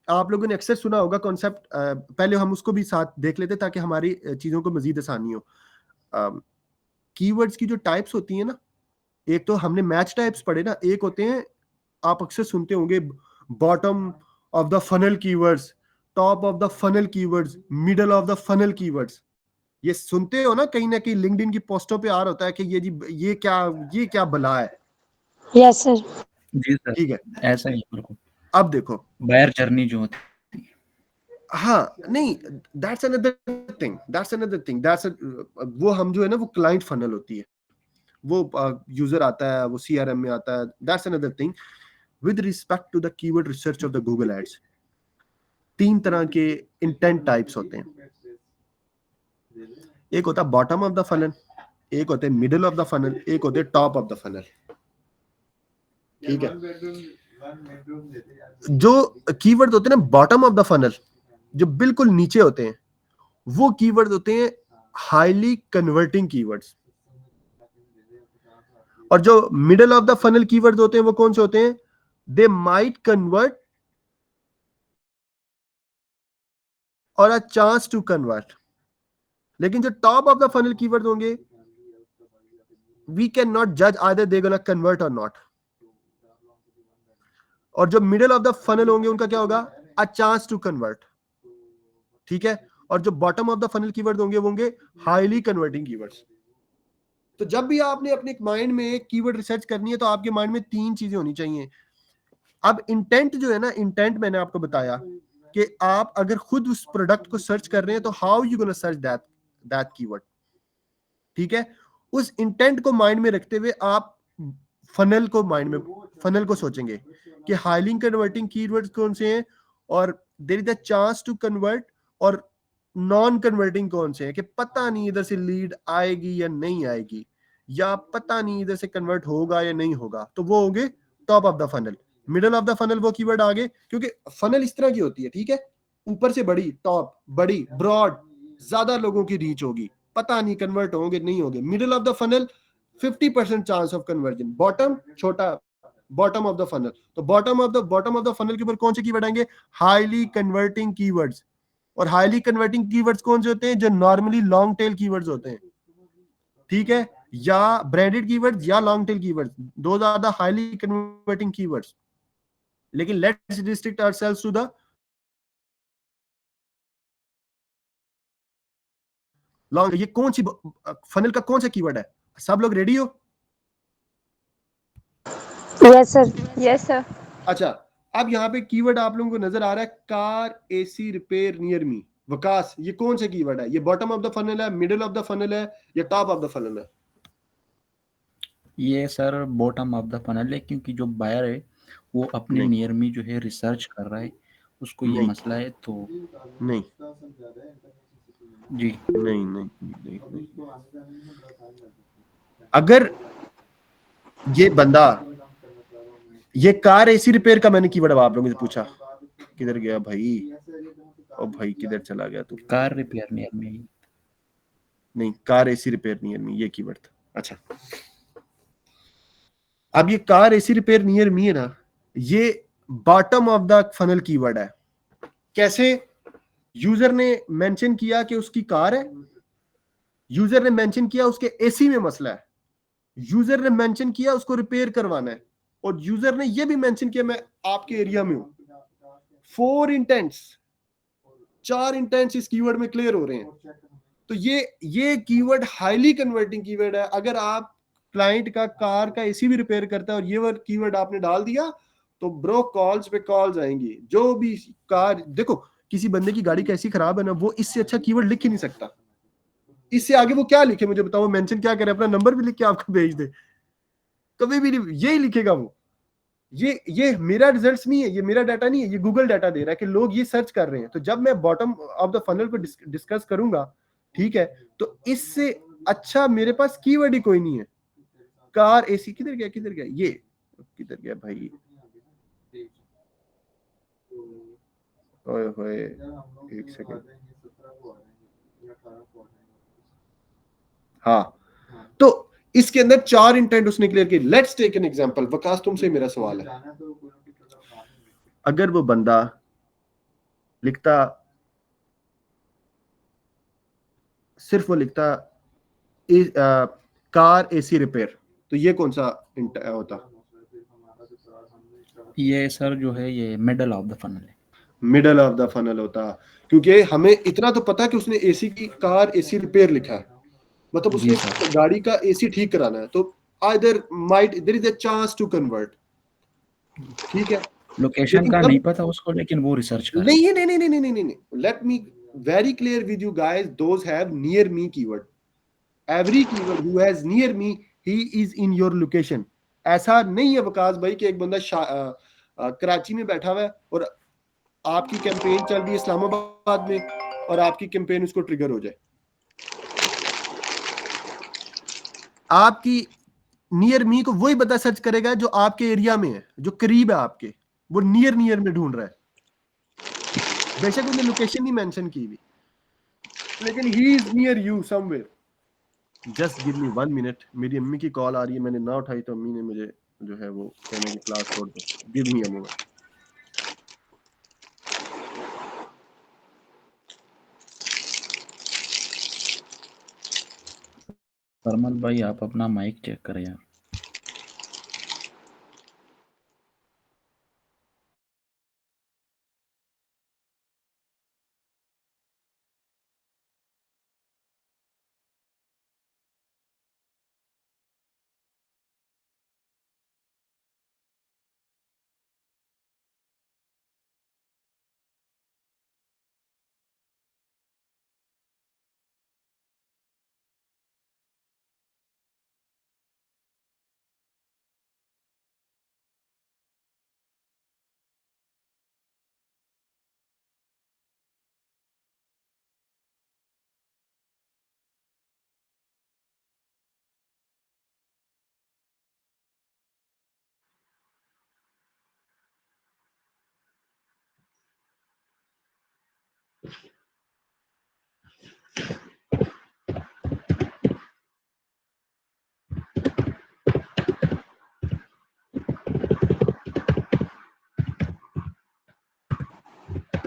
आप लोगों ने अक्सर सुना होगा कॉन्सेप्ट, पहले हम उसको भी साथ देख लेते ताकि हमारी चीजों को मजीद आसानी हो। कीवर्ड्स की जो टाइप्स होती है ना, एक तो हमने मैच टाइप्स पढ़े ना, एक होते हैं आप अक्सर सुनते होंगे bottom of the funnel keywords, top of the funnel keywords, middle of the funnel keywords. ये सुनते हो ना कहीं लिंक्डइन की पोस्टों पे आ रहा होता है कि ये जी ये क्या बला है। Yes sir. जी सर, ठीक है, ऐसा ही बिल्कुल। अब देखो बायर जर्नी जो होती है, हाँ नहीं, दैट्स अनदर थिंग, वो हम जो है ना वो क्लाइंट फनल होती है, वो यूजर आता है, वो सीआरएम में आता है, that's another thing. With respect to the keyword research of the Google Ads, 3 तरह के इंटेंट टाइप्स होते हैं। एक होता है बॉटम ऑफ द फनल, एक होते हैं मिडिल ऑफ द फनल, एक होते हैं टॉप ऑफ द फनल, ठीक है। जो कीवर्ड होते हैं ना बॉटम ऑफ द फनल, जो बिल्कुल नीचे होते हैं, वो कीवर्ड होते हैं हाईली कन्वर्टिंग कीवर्ड्स। और जो middle of the funnel keyword होते हैं वो कौन से होते हैं? दे माइट कन्वर्ट और अ चांस टू कन्वर्ट। लेकिन जो top of the funnel keyword होंगे, वी कैन नॉट जज आइदर दे गोना कन्वर्ट और नॉट। और जो मिडिल ऑफ द फनल होंगे उनका क्या होगा? अ चांस टू कन्वर्ट, ठीक है। और जो bottom of the funnel keyword होंगे वो होंगे हाईली कन्वर्टिंग कीवर्ड्स। तो जब भी आपने अपने माइंड में कीवर्ड रिसर्च करनी है तो आपके माइंड में 3 चीजें होनी चाहिए। अब इंटेंट जो है ना, इंटेंट मैंने आपको बताया कि आप अगर खुद उस प्रोडक्ट को सर्च कर रहे हैं तो how you gonna search that keyword, ठीक है। उस इंटेंट को माइंड में रखते हुए आप फनल को सोचेंगे कि हाईली कन्वर्टिंग कीवर्ड्स कौन से हैं और there is a chance to convert, और नॉन कन्वर्टिंग कौन से हैं कि पता नहीं इधर से लीड आएगी या नहीं आएगी, या पता नहीं इधर से कन्वर्ट होगा या नहीं होगा, तो वो होंगे top of the funnel. Middle of the funnel वो कीवर्ड आगे, क्योंकि फनल इस तरह की होती है, ठीक है, ऊपर से बड़ी, टॉप बड़ी, ब्रॉड, ज्यादा लोगों की रीच होगी, पता नहीं कन्वर्ट होंगे नहीं होंगे। Middle of the funnel 50% chance of conversion, bottom छोटा, बॉटम ऑफ द फनल। तो बॉटम ऑफ द फनल के ऊपर कौन से कीवर्ड आएंगे? Highly converting keywords. और हाईली कन्वर्टिंग कीवर्ड्स कौन से होते हैं? जो नॉर्मली लॉन्ग टेल कीवर्ड्स होते हैं, ठीक है, या ब्रांडेड कीवर्ड्स या long tail keywords, those are the highly converting keywords. लेकिन let's restrict ourselves to the long. ये कौन सी फनल का कौन सा कीवर्ड है? सब लोग रेडी हो? Yes sir. Yes sir. अच्छा, अब यहाँ पे कीवर्ड आप लोगों को नजर आ रहा है, कार एसी रिपेयर नियर मी। वकास, ये कौन सा कीवर्ड है? ये बॉटम ऑफ द फनल है, मिडिल ऑफ द फनल है, या टॉप ऑफ द फनल है? ये sir bottom of the funnel है, क्योंकि जो बायर है वो अपने नहीं। नियर में जो है रिसर्च कर रहा है, उसको ये नहीं। मसला है तो नहीं जी। नहीं नहीं नहीं, नहीं। अगर ये बंदा, ये कार एसी रिपेयर का मैंने कीवर्ड आप लोगों से पूछा, किधर गया भाई? ओ भाई किधर चला गया तू? कार रिपेयर नियर में, नहीं, car AC repair near me ये कीवर्ड था। अच्छा, अब ये कार एसी रिपेयर नियर मी है ना, ये bottom of the funnel keyword है। कैसे? यूजर ने मेंशन किया कि उसकी कार है, यूजर ने मेंशन किया उसके एसी में मसला है, यूजर ने मेंशन किया उसको रिपेयर करवाना है, और यूजर ने यह भी मेंशन किया मैं आपके एरिया में हूं। 4 इंटेंट्स, 4 इंटेंट्स इस कीवर्ड में क्लियर हो रहे हैं। तो ये कीवर्ड हाईली कन्वर्टिंग कीवर्ड है। अगर आप क्लाइंट का कार का एसी भी रिपेयर करता है और ये वर्ड कीवर्ड आपने डाल दिया तो ब्रो कॉल्स पे कॉल्स आएंगी। जो भी कार देखो, किसी बंदे की गाड़ी कैसी खराब है ना, वो इससे अच्छा कीवर्ड लिख ही नहीं सकता। इससे आगे वो क्या लिखे मुझे बताओ, मेंशन क्या करे, अपना नंबर भी लिख के आपको भेज दे, कभी भी नहीं यही लिखेगा वो। ये मेरा रिजल्ट्स नहीं है, ये मेरा डाटा नहीं है, ये गूगल डाटा दे रहा है कि लोग ये सर्च कर रहे हैं। तो जब मैं बॉटम ऑफ द फनल को डिस्कस करूंगा, ठीक है, तो इससे अच्छा मेरे पास कीवर्ड ही कोई नहीं है। कार एसी किधर गया, किधर गया, ये किधर गया भाई, ओए होए, एक सेकंड, हाँ। तो इसके अंदर 4 इंटेंट उसने क्लियर की। Let's take an example. Waqas तुमसे मेरा सवाल है, अगर वो बंदा लिखता, सिर्फ वो लिखता कार एसी रिपेयर, तो ये कौन सा होता? ये सर जो है ये मिडल ऑफ द फनल है। मिडल ऑफ द फनल होता, क्योंकि हमें इतना तो पता कि उसने एसी की कार एसी रिपेयर लिखा है, मतलब जी उसने सर। गाड़ी का एसी ठीक कराना है। तो either might there is a chance to convert, ठीक है। लोकेशन लेकिन का जब नहीं पता उसको, लेकिन वो रिसर्च कर रहा है। नहीं नहीं नहीं नहीं नहीं नहीं, let me very clear with you guys, those have near me keyword. Every keyword who has near me, he is in your location. ऐसा नहीं है वकास भाई कि एक बंदा कराची में बैठा हुआ है और आपकी कैंपेन चल रही है इस्लामाबाद में और आपकी कैंपेन उसको ट्रिगर हो जाए। आपकी नियर मी को वही बता सर्च करेगा जो आपके एरिया में है, जो करीब है आपके, वो नियर नियर में ढूंढ रहा है, बेशक उसने लोकेशन नहीं मेंशन की हुई, लेकिन he is near you somewhere. Just give me 1 minute, मेरी अम्मी की कॉल आ रही है, मैंने ना उठाई तो अम्मी ने मुझे जो है वो कहने की क्लास छोड़ दो। Give me a moment. फरमान भाई आप अपना माइक चेक करें यार।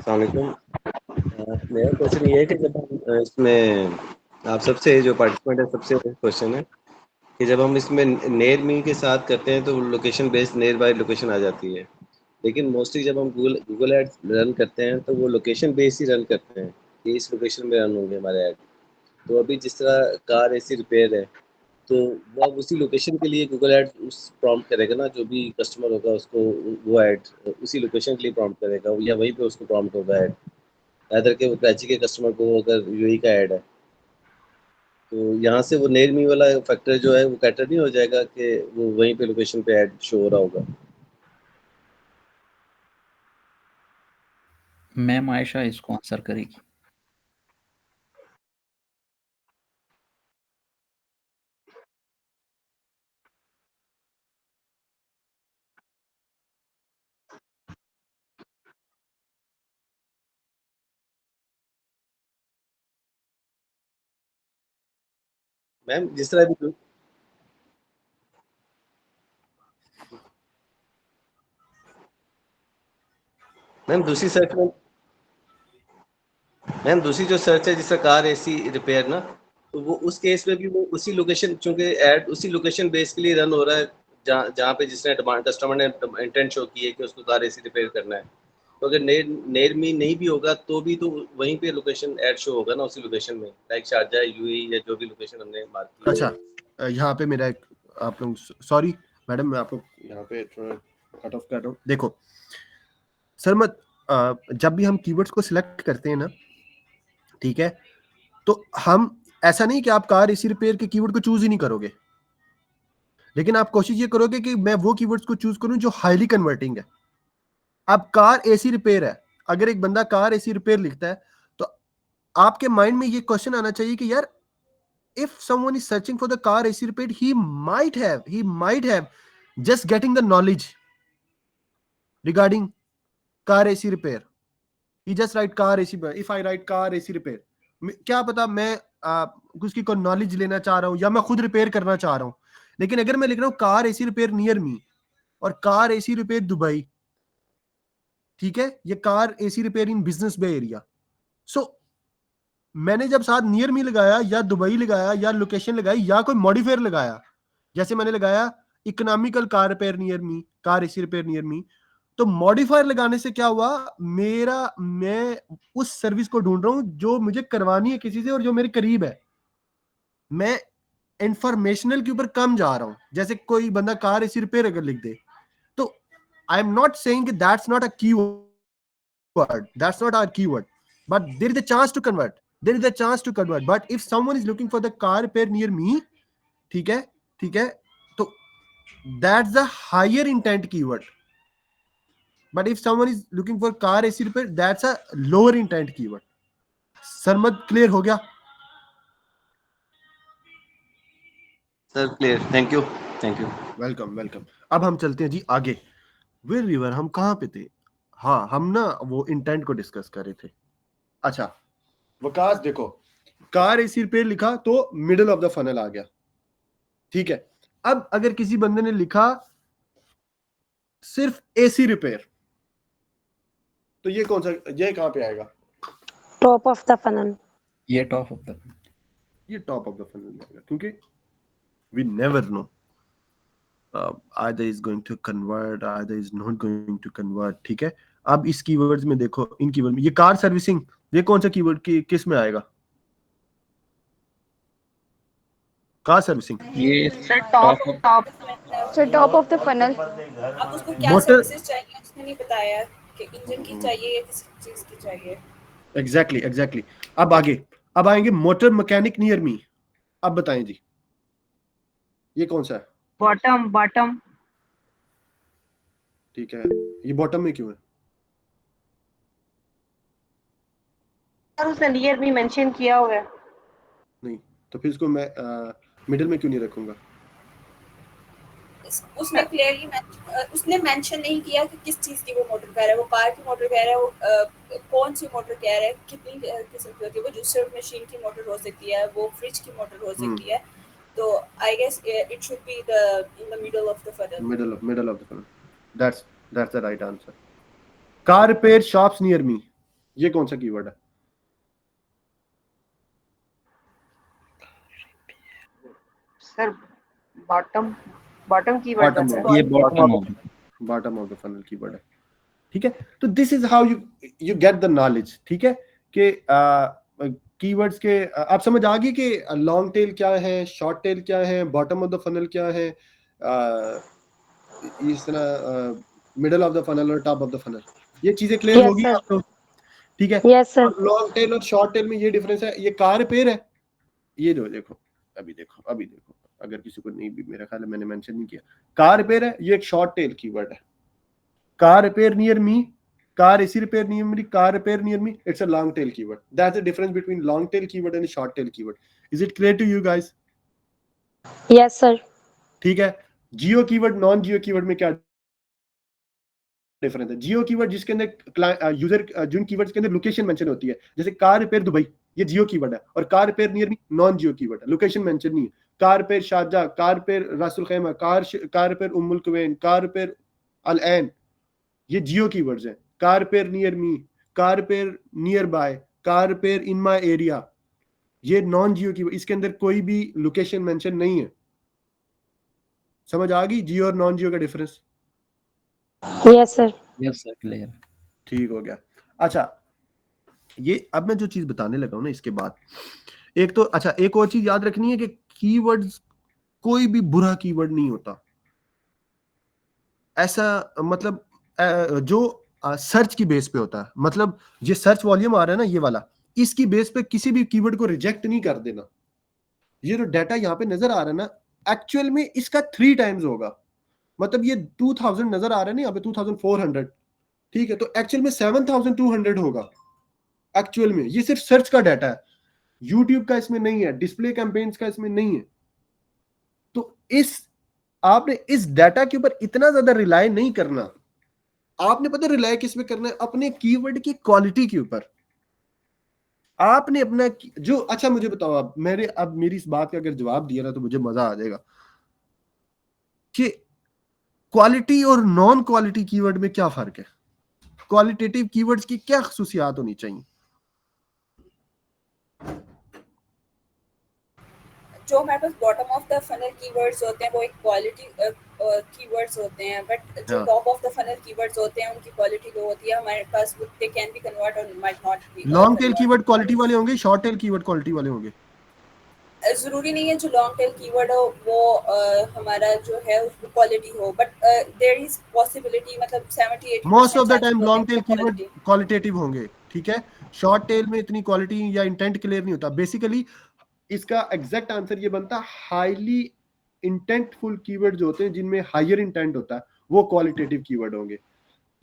अस्सलामुअलैकुम। मेरा क्वेश्चन ये है कि जब हम इसमें आप सबसे जो पार्टिसिपेंट है सबसे क्वेश्चन है कि जब हम इसमें नियर मी के साथ करते हैं तो location based nearby location आ जाती है, लेकिन मोस्टली जब हम गूगल एड्स रन करते हैं तो वो लोकेशन बेस्ड ही रन करते हैं कि इस लोकेशन में रन होंगे हमारे ऐड। तो अभी जिस तरह कार ऐसी रिपेयर है, तो वो अब उसी लोकेशन के लिए गूगल एड्स उस प्रॉम्प्ट करेगा ना, जो भी कस्टमर होगा उसको वो ऐड उसी लोकेशन के लिए प्रॉम्प्ट करेगा, या वहीं पे उसको प्रॉम्प्ट होगा ऐड। अदर के वो कराची के कस्टमर को अगर यूएई का ऐड है, तो यहाँ से वो नियर मी वाला फैक्टर जो है वो कैटर नहीं हो जाएगा कि वो वहीं पे लोकेशन पे ऐड शो हो रहा होगा। मैम आयशा इसको आंसर करेगी। मैम जिस तरह भी मैम दूसरी सर्च में मैम दूसरी जो सर्च है जिस तरह कार एसी रिपेयर ना, तो वो उस केस में भी वो उसी लोकेशन, चूंकि ऐड उसी लोकेशन बेस के लिए रन हो रहा है जहाँ जहाँ पे जिसने कस्टमर ने इंटेंट शो की है कि उसको कार एसी रिपेयर करना है। तो अगर नेर मी नहीं भी होगा तो भी तो वहीं पे लोकेशन ऐड शो होगा ना, उसी लोकेशन में, लाइक शारजा यूएई या जो भी लोकेशन हमने मार्क की है। अच्छा, यहाँ पे मेरा एक, आप लोग सॉरी मैडम, मैं आपको यहाँ पे थोड़ा कट ऑफ कर रहा हूँ। देखो सर मत जब भी हम कीवर्ड्स को सिलेक्ट करते हैं ना, ठीक है, तो हम ऐसा नहीं कि आप कार एसी रिपेयर के कीवर्ड को चूज ही नहीं करोगे, लेकिन आप कोशिश ये करोगे कि मैं वो कीवर्ड्स को चूज करूं जो हाईली कन्वर्टिंग है। अब कार एसी रिपेयर है, अगर एक बंदा कार एसी रिपेयर लिखता है तो आपके माइंड में ये क्वेश्चन आना चाहिए कि यार if someone is searching for the car AC repair, he might have just getting the knowledge regarding car AC repair. He just write car AC repair. If I write car AC repair, क्या पता मैं उसकी कोई नॉलेज लेना चाह रहा हूं या मैं खुद रिपेयर करना चाह रहा हूं, लेकिन अगर मैं लिख रहा हूं car AC repair near me और कार एसी रिपेयर दुबई, ठीक है, ये car AC repair in Business Bay area, so मैंने जब साथ नियर मी लगाया या दुबई लगाया या लोकेशन लगाई या कोई मॉडिफायर लगाया, जैसे मैंने लगाया economical car repair near me, car AC repair near me, तो मॉडिफायर लगाने से क्या हुआ, मैं उस सर्विस को ढूंढ रहा हूं जो मुझे करवानी है किसी से और जो मेरे करीब है, मैं इंफॉर्मेशनल के ऊपर कम जा रहा हूं। जैसे कोई बंदा कार एसी रिपेयर अगर लिख दे तो आई एम नॉट सेइंग कि that's not a keyword, that's not our keyword, but there is a chance to convert, but if someone is looking for the car repair near me, ठीक है, तो that's the higher intent keyword, but if someone is looking for car AC repair, that's a lower intent keyword. Sarmad clear हो गया? Sir clear, thank you. Welcome. अब हम चलते हैं जी आगे। विल रिवर हम कहाँ पे थे? हाँ, हम ना वो इंटेंट को डिस्कस कर रहे थे। अच्छा वकास, देखो कार एसी रिपेयर लिखा तो मिडिल ऑफ द फनल आ गया, ठीक है। अब अगर किसी बंदे ने लिखा सिर्फ एसी रिपेयर, तो ये कौन सा, ये कहां पे आएगा? Top of the funnel. ये टॉप ऑफ द फनल में आएगा, क्योंकि we never know either is going to convert, either is not going to convert, ठीक है। अब इस कीवर्ड्स में देखो, इन कीवर्ड में ये कार सर्विसिंग, ये कौन सा कीवर्ड किस में आएगा? कार सर्विसिंग, ये टॉप ऑफ द फनल। अब उसको क्या मोटर, सर्विसेज चाहिए उसने नहीं बताया कि इंजन की चाहिए या किस चीज की चाहिए। एग्जैक्टली। अब आगे, अब आएंगे मोटर मैकेनिक नियर मी। अब बताएं जी, ये कौन सा है? बॉटम। ठीक है, ये बॉटम में क्यों है? उसने नियर मी मेंशन किया हुआ है। नहीं, तो फिर इसको मैं मिडिल में क्यों नहीं रखूंगा? उसने क्लियरली उसने मेंशन नहीं किया कि किस चीज की वो मोटर कह रहा है, वो कार की मोटर कह रहा है, वो कौन सी मोटर कह रहा है, कितनी किस्म की होती है, वो जूसर मशीन की मोटर हो सकती है, वो फ्रिज की मोटर हो सकती है। तो I guess it should be in the middle of the funnel. Middle of the funnel, that's the right answer. Car repair shops near me, ये कौन सा कीवर्ड है? सर बॉटम कीवर्ड है सर। ये bottom of the funnel keyword है, ठीक है। तो this is how you get the knowledge, ठीक है, कि कीवर्ड्स के आप समझ आ गई कि लॉन्ग टेल क्या है, शॉर्ट टेल क्या है, बॉटम ऑफ द फनल क्या है, इस तरह मिडल ऑफ द फनल और टॉप ऑफ द फनल, ये चीजें क्लियर होगी आपको, ठीक है। Yes sir. लॉन्ग टेल और शॉर्ट टेल में ये डिफरेंस है। ये कार रिपेयर है, ये जो देखो अभी देखो अगर किसी को नहीं भी, मेरा ख्याल है मैंने मेंशन नहीं किया, कार रिपेयर है, ये एक शॉर्ट टेल कीवर्ड है। Car repair near me, car AC repair near me, car repair near me, it's a long tail keyword. That's the difference between long tail keyword and short tail keyword. Is it clear to you guys? Yes sir. ठीक है। Geo keyword non geo keyword में क्या डिफरेंस है? जियो कीवर्ड जिसके अंदर यूजर जिन कीवर्ड्स के अंदर लोकेशन मेंशन होती है, जैसे कार रिपेयर दुबई, ये जियो कीवर्ड है, और car repair near me non geo keyword है, लोकेशन मेंशन नहीं है। Car repair Sharjah, car repair Ras Al Khaimah, car repair Umm Al Quwain, car repair Al Ain, ये जियो कीवर्ड्स हैं। Car repair near me, car repair nearby, car repair in my area, ये नॉन जियो कीवर्ड, इसके अंदर कोई भी लोकेशन मेंशन नहीं है। समझ आ गई जियो और नॉन जियो का डिफरेंस? Yes sir. क्लियर, ठीक हो गया। अच्छा, ये अब मैं जो चीज बताने लगा हूं ना, इसके बाद एक तो अच्छा, एक और चीज याद रखनी है कि कीवर्ड्स, कोई भी बुरा कीवर्ड नहीं होता। ऐसा मतलब जो सर्च की बेस पे होता है, मतलब ये सर्च वॉल्यूम आ रहा है ना ये वाला, इसकी बेस पे किसी भी कीवर्ड को रिजेक्ट नहीं कर देना। ये जो डाटा यहाँ पे नजर आ रहा है ना, एक्चुअल में इसका 3 टाइम्स होगा। मतलब ये 2000 नजर आ रहा है ना यहाँ पे 2400, ठीक है, तो एक्चुअल में 7200 होगा एक्चुअल में। ये सिर्फ सर्च का डाटा है, यूट्यूब का इसमें नहीं है, डिस्प्ले कैंपेन्स का इसमें नहीं है। तो आपने इस डाटा के ऊपर इतना ज्यादा रिलाय नहीं करना। आपने पता रिलाय किस पे करना है? अपने कीवर्ड की क्वालिटी के ऊपर। आपने अपना जो, अच्छा मुझे बताओ, आप मेरी इस बात का अगर जवाब दिया ना तो मुझे मजा आ जाएगा कि क्वालिटी और नॉन क्वालिटी कीवर्ड में क्या फर्क है, क्वालिटेटिव कीवर्ड्स की क्या खसूसियात होनी चाहिए। जो हमारे पास bottom of the funnel keywords होते हैं वो एक क्वालिटी कीवर्ड्स होते हैं, बट जो हाँ। Top of the funnel keywords होते हैं उनकी क्वालिटी लो होती है हमारे पास। दे कैन बी कन्वर्ट और might not be long tail convert. Keyword quality वाले होंगे, शॉर्ट टेल कीवर्ड क्वालिटी वाले होंगे। जरूरी नहीं है जो लॉन्ग टेल कीवर्ड हो वो हमारा जो है उसकी क्वालिटी हो, बट देयर इज पॉसिबिलिटी, मतलब 70-80% most of the chances time होते लॉन्ग हैं टेल कि कीवर्ड क्वालिटी। क्वालिटेटिव होंगे, ठीक है। शॉर्ट टेल में इतनी क्वालिटी या इंटेंट क्लियर नहीं होता। बेसिकली इसका एग्जैक्ट आंसर ये बनता, हाईली इंटेंटफुल कीवर्ड जो होते हैं जिनमें हायर इंटेंट होता है वो क्वालिटेटिव कीवर्ड होंगे।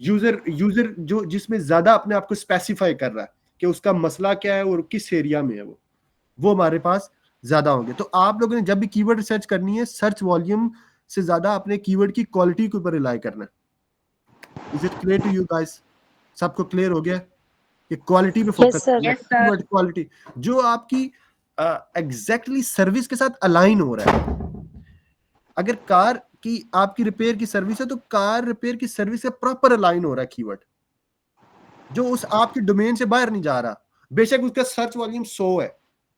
यूजर जो जिसमें ज्यादा अपने आप को स्पेसिफाई कर रहा है कि उसका मसला क्या है और किस एरिया में है वो हमारे पास ज्यादा होंगे। तो आप लोगों ने जब भी कीवर्ड रिसर्च करनी है, सर्च वॉल्यूम से ज्यादा अपने कीवर्ड की क्वालिटी के ऊपर रिलाई करना है। Is it clear to you guys? सबको क्लियर हो गया कि क्वालिटी पे यस फोकस सर। करना है, कीवर्ड क्वालिटी जो आपकी एग्जैक्टली सर्विस के साथ अलाइन हो रहा है। अगर कार की आपकी रिपेयर की सर्विस है तो कार रिपेयर की सर्विस से प्रॉपर अलाइन हो रहा है कीवर्ड, जो उस आपके डोमेन से बाहर नहीं जा रहा। बेशक उसका सर्च वॉल्यूम 100 है,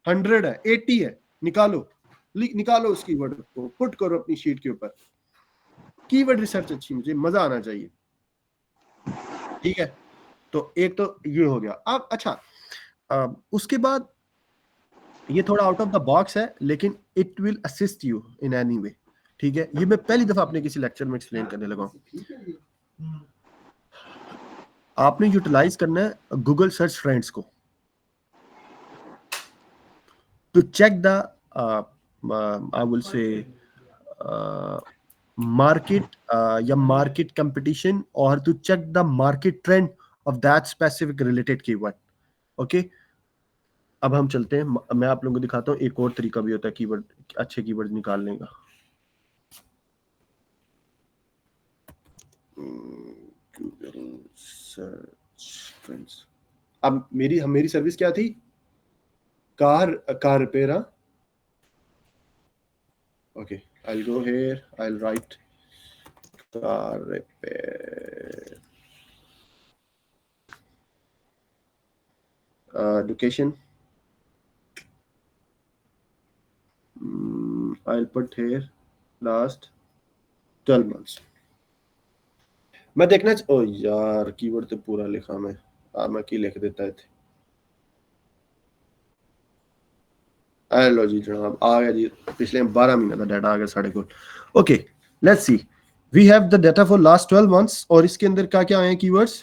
100 है, 80 है, निकालो उस कीवर्ड को, पुट करो अपनी शीट के ऊपर। कीवर्ड रिसर्च अच्छी, मुझे मजा आना चाहिए, ठीक है। तो एक तो ये हो गया। अब अच्छा, उसके बाद ये थोड़ा आउट ऑफ द बॉक्स है लेकिन it will assist you in any way, ठीक है। ये मैं पहली दफा अपने किसी लेक्चर में एक्सप्लेन करने लगा हूं। आपने यूटिलाइज करना है गूगल सर्च ट्रेंड्स को to check the I will say market या मार्केट कंपटीशन, और to check the market trend of that specific related keyword. Okay, अब हम चलते हैं, मैं आप लोगों को दिखाता हूँ एक और तरीका भी होता है कीवर्ड, अच्छे कीवर्ड निकालने का। अब मेरी सर्विस क्या थी? Car repair. Okay, I'll go here, I'll write car repair, location, I'll put here last 12 months। मैं देखना ओ यार कीवर्ड तो पूरा लिखा मैं की लिख देता है। हेलो जी जनाब, आ गया जी, पिछले 12 महीने का डाटा आ गया साढ़े को। Okay, let's see, we have the data for last 12 months और इसके अंदर क्या क्या आए हैं keywords.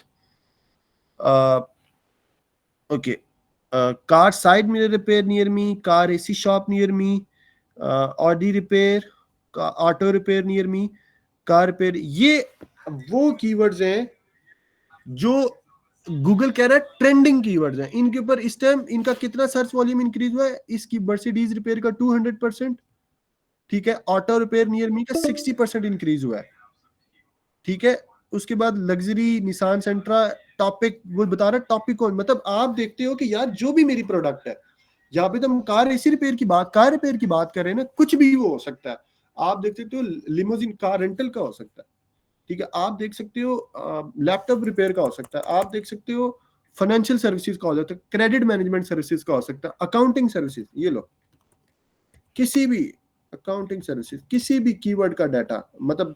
Okay, car side mirror repair near me, car AC shop near me, Audi repair, auto repair near me, car repair. ये वो कीवर्ड्स हैं जो गूगल कह रहा है ट्रेंडिंग कीवर्ड्स हैं। इनके ऊपर इस टाइम इनका कितना सर्च वॉल्यूम इंक्रीज हुआ है? इसकी मर्सिडीज रिपेयर का 200%, ठीक है। ऑटो रिपेयर नियर मी का 60% इंक्रीज हुआ है, ठीक है। उसके बाद लग्जरी निसान सेंट्रा, टॉपिक वो बता रहा है, टॉपिक कौन, मतलब आप देखते हो कि यार जो भी मेरी प्रोडक्ट है, यहाँ पे तो हम कार रिपेयर की बात कर रहे हैं ना, कुछ भी वो हो सकता है। आप देख सकते हो लिमोजिन कार रेंटल का हो सकता है, ठीक है। आप देख सकते हो लैपटॉप रिपेयर का हो सकता है, आप देख सकते हो फाइनेंशियल सर्विसेज का हो सकता है, क्रेडिट मैनेजमेंट सर्विसेज का हो सकता है, अकाउंटिंग सर्विसेज, ये लो किसी भी अकाउंटिंग सर्विसेज, किसी भी कीवर्ड का डाटा, मतलब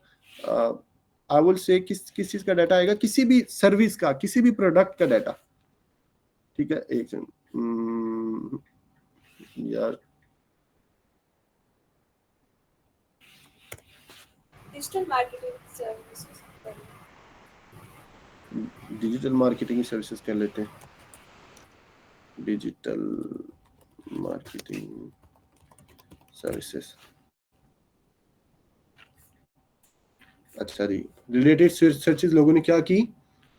आई विल से किस चीज का डाटा आएगा, किसी भी सर्विस का, किसी भी प्रोडक्ट का डाटा, ठीक है। एक सेकंड यार, digital marketing services digital marketing services कर लेते हैं, डिजिटल मार्केटिंग सर्विसेज। अच्छा जी, रिलेटेड सर्चेज लोगों ने क्या की,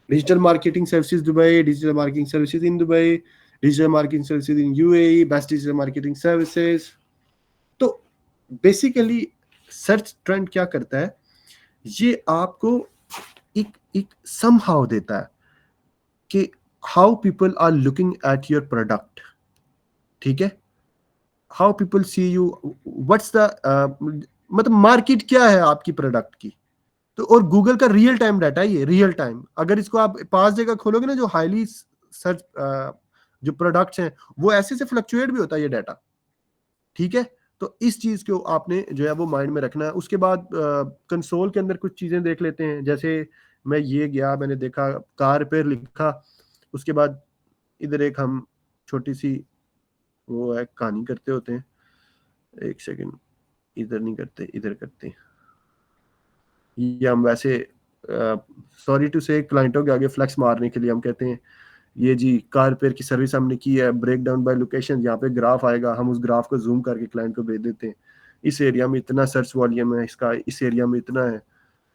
digital marketing services Dubai, digital marketing services in Dubai, digital marketing services in UAE, best digital marketing services. तो बेसिकली सर्च ट्रेंड क्या करता है, ये आपको एक समहाउ देता है कि how people are looking at your product, ठीक है, how people see you, what's the मतलब मार्केट क्या है आपकी प्रोडक्ट की। तो और गूगल का रियल टाइम डाटा है ये, रियल टाइम। अगर इसको आप 5 जगह खोलोगे ना, जो हाईली सर्च जो प्रोडक्ट्स हैं, वो ऐसे से फ्लक्चुएट भी होता है ये डाटा, ठीक है। तो इस चीज को आपने जो है वो माइंड में रखना है। उसके बाद कंसोल के अंदर कुछ चीजें देख लेते हैं, जैसे मैं ये गया, मैंने देखा कार रिपेयर लिखा, उसके बाद इधर एक हम छोटी सी वो है कहानी करते होते हैं, एक सेकंड, इधर नहीं करते, इधर करते हैं। ये हम वैसे सॉरी टू से क्लाइंटों के आगे फ्लेक्स मारने के लिए हम कहते हैं ये जी कार रिपेयर की सर्विस हमने की है, ब्रेक डाउन बाय लोकेशन, यहाँ पे ग्राफ आएगा, हम उस ग्राफ को जूम करके क्लाइंट को भेज देते हैं, इस एरिया में इतना सर्च वॉल्यूम है इसका, इस एरिया में इतना है,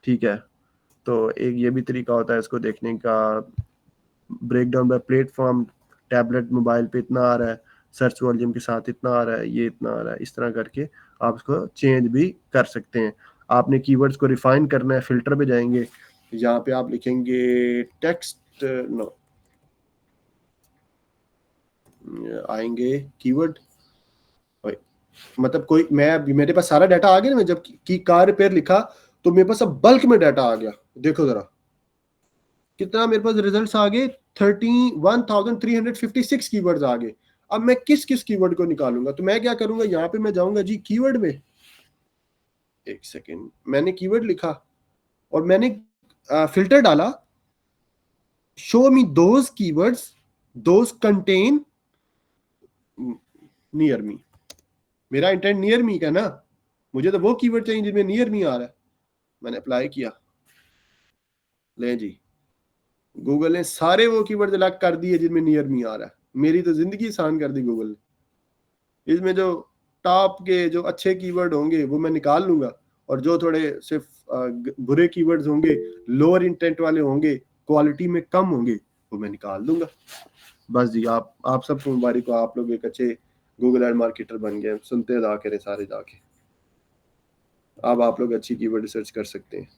ठीक है। तो एक ये भी तरीका होता है इसको देखने का, break down by platform, tablet mobile पे इतना आ रहा है, सर्च वॉल्यूम के साथ इतना आ रहा है, ये इतना आ रहा है, इस तरह करके आप इसको चेंज भी कर सकते हैं। आपने कीवर्ड्स को रिफाइन करना है, फिल्टर पे जाएंगे, यहाँ पे आप लिखेंगे टेक्स्ट, नो आएंगे कीवर्ड, मतलब कोई मैं मेरे पास सारा डाटा आ गया ना, मैं जब की कार रिपेयर लिखा तो मेरे पास अब बल्क में डाटा आ गया। देखो जरा कितना मेरे पास रिजल्ट्स आ गए, 31,356 कीवर्ड्स आ गए। अब मैं किस किस कीवर्ड को निकालूंगा, तो मैं क्या करूंगा, यहाँ पे मैं जाऊंगा जी कीवर्ड में, एक सेकेंड, मैंने कीवर्ड लिखा और मैंने फिल्टर डाला, show me those keywords those contain near me. मेरा इंटेंट नियर मी का ना, मुझे तो वो कीवर्ड चाहिए जिनमें नियर मी आ रहा है। मैंने अप्लाई किया, ले जी गूगल ने सारे वो कीवर्ड अलग कर दिए जिनमें नियर मी आ रहा है। मेरी तो जिंदगी आसान कर दी गूगल ने। इसमें जो टॉप के जो अच्छे कीवर्ड होंगे वो मैं निकाल लूंगा, और जो थोड़े सिर्फ बुरे कीवर्ड्स होंगे, लोअर इंटेंट वाले होंगे, क्वालिटी में कम होंगे, वो मैं निकाल दूंगा। बस जी, आप सबको मुबारक हो, आप लोग एक अच्छे गूगल एड मार्केटर बन गए। सुनते जा करें सारे जाके, अब आप लोग अच्छी कीवर्ड रिसर्च कर सकते हैं,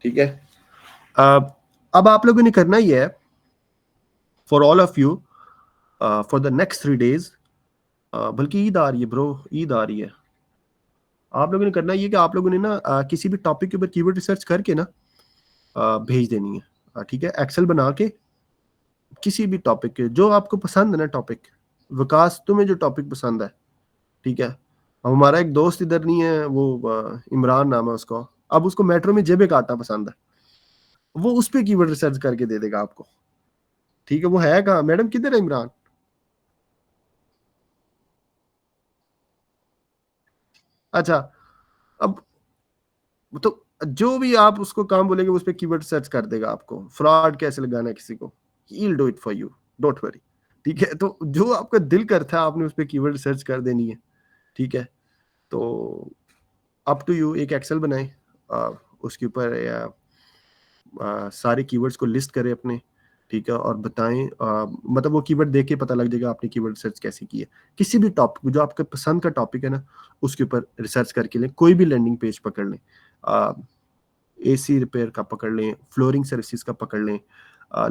ठीक है। अब आप लोगों ने करना ही है, for all of you, for the next 3 days, बल्कि ईद आ रही है ब्रो, ईद आ रही है, आप लोगों ने करना ये कि आप लोगों ने ना किसी भी टॉपिक के ऊपर कीवर्ड रिसर्च करके ना भेज देनी है, ठीक है। एक्सेल बना के किसी भी टॉपिक के जो आपको पसंद है ना, टॉपिक, विकास तुम्हें जो टॉपिक पसंद है, ठीक है। हमारा एक दोस्त इधर नहीं है, वो इमरान नाम है उसको, अब उसको मेट्रो में जेबे काटना पसंद है, वो उस पर कीवर्ड रिसर्च करके दे देगा आपको, ठीक है। वो है कहाँ, मैडम किधर है इमरान? अच्छा, अब तो जो भी आप उसको काम बोलेंगे उस पर कीवर्ड सर्च कर देगा आपको, फ्रॉड कैसे लगाना है किसी को, he will do it for you, don't worry, ठीक है। तो जो आपका दिल करता है आपने उस पर कीवर्ड सर्च कर देनी है, ठीक है। तो अप टू यू, एक एक्सेल बनाएं, उसके ऊपर सारे कीवर्ड्स को लिस्ट करें अपने, ठीक है, और बताएं, मतलब वो कीवर्ड देख के पता लग जाएगा आपने कीवर्ड रिसर्च कैसे की है। किसी भी टॉपिक जो आपका पसंद का टॉपिक है ना, उसके ऊपर रिसर्च करके लें। कोई भी लैंडिंग पेज पकड़ लें, एसी रिपेयर का पकड़ लें, फ्लोरिंग सर्विसेज का पकड़ लें,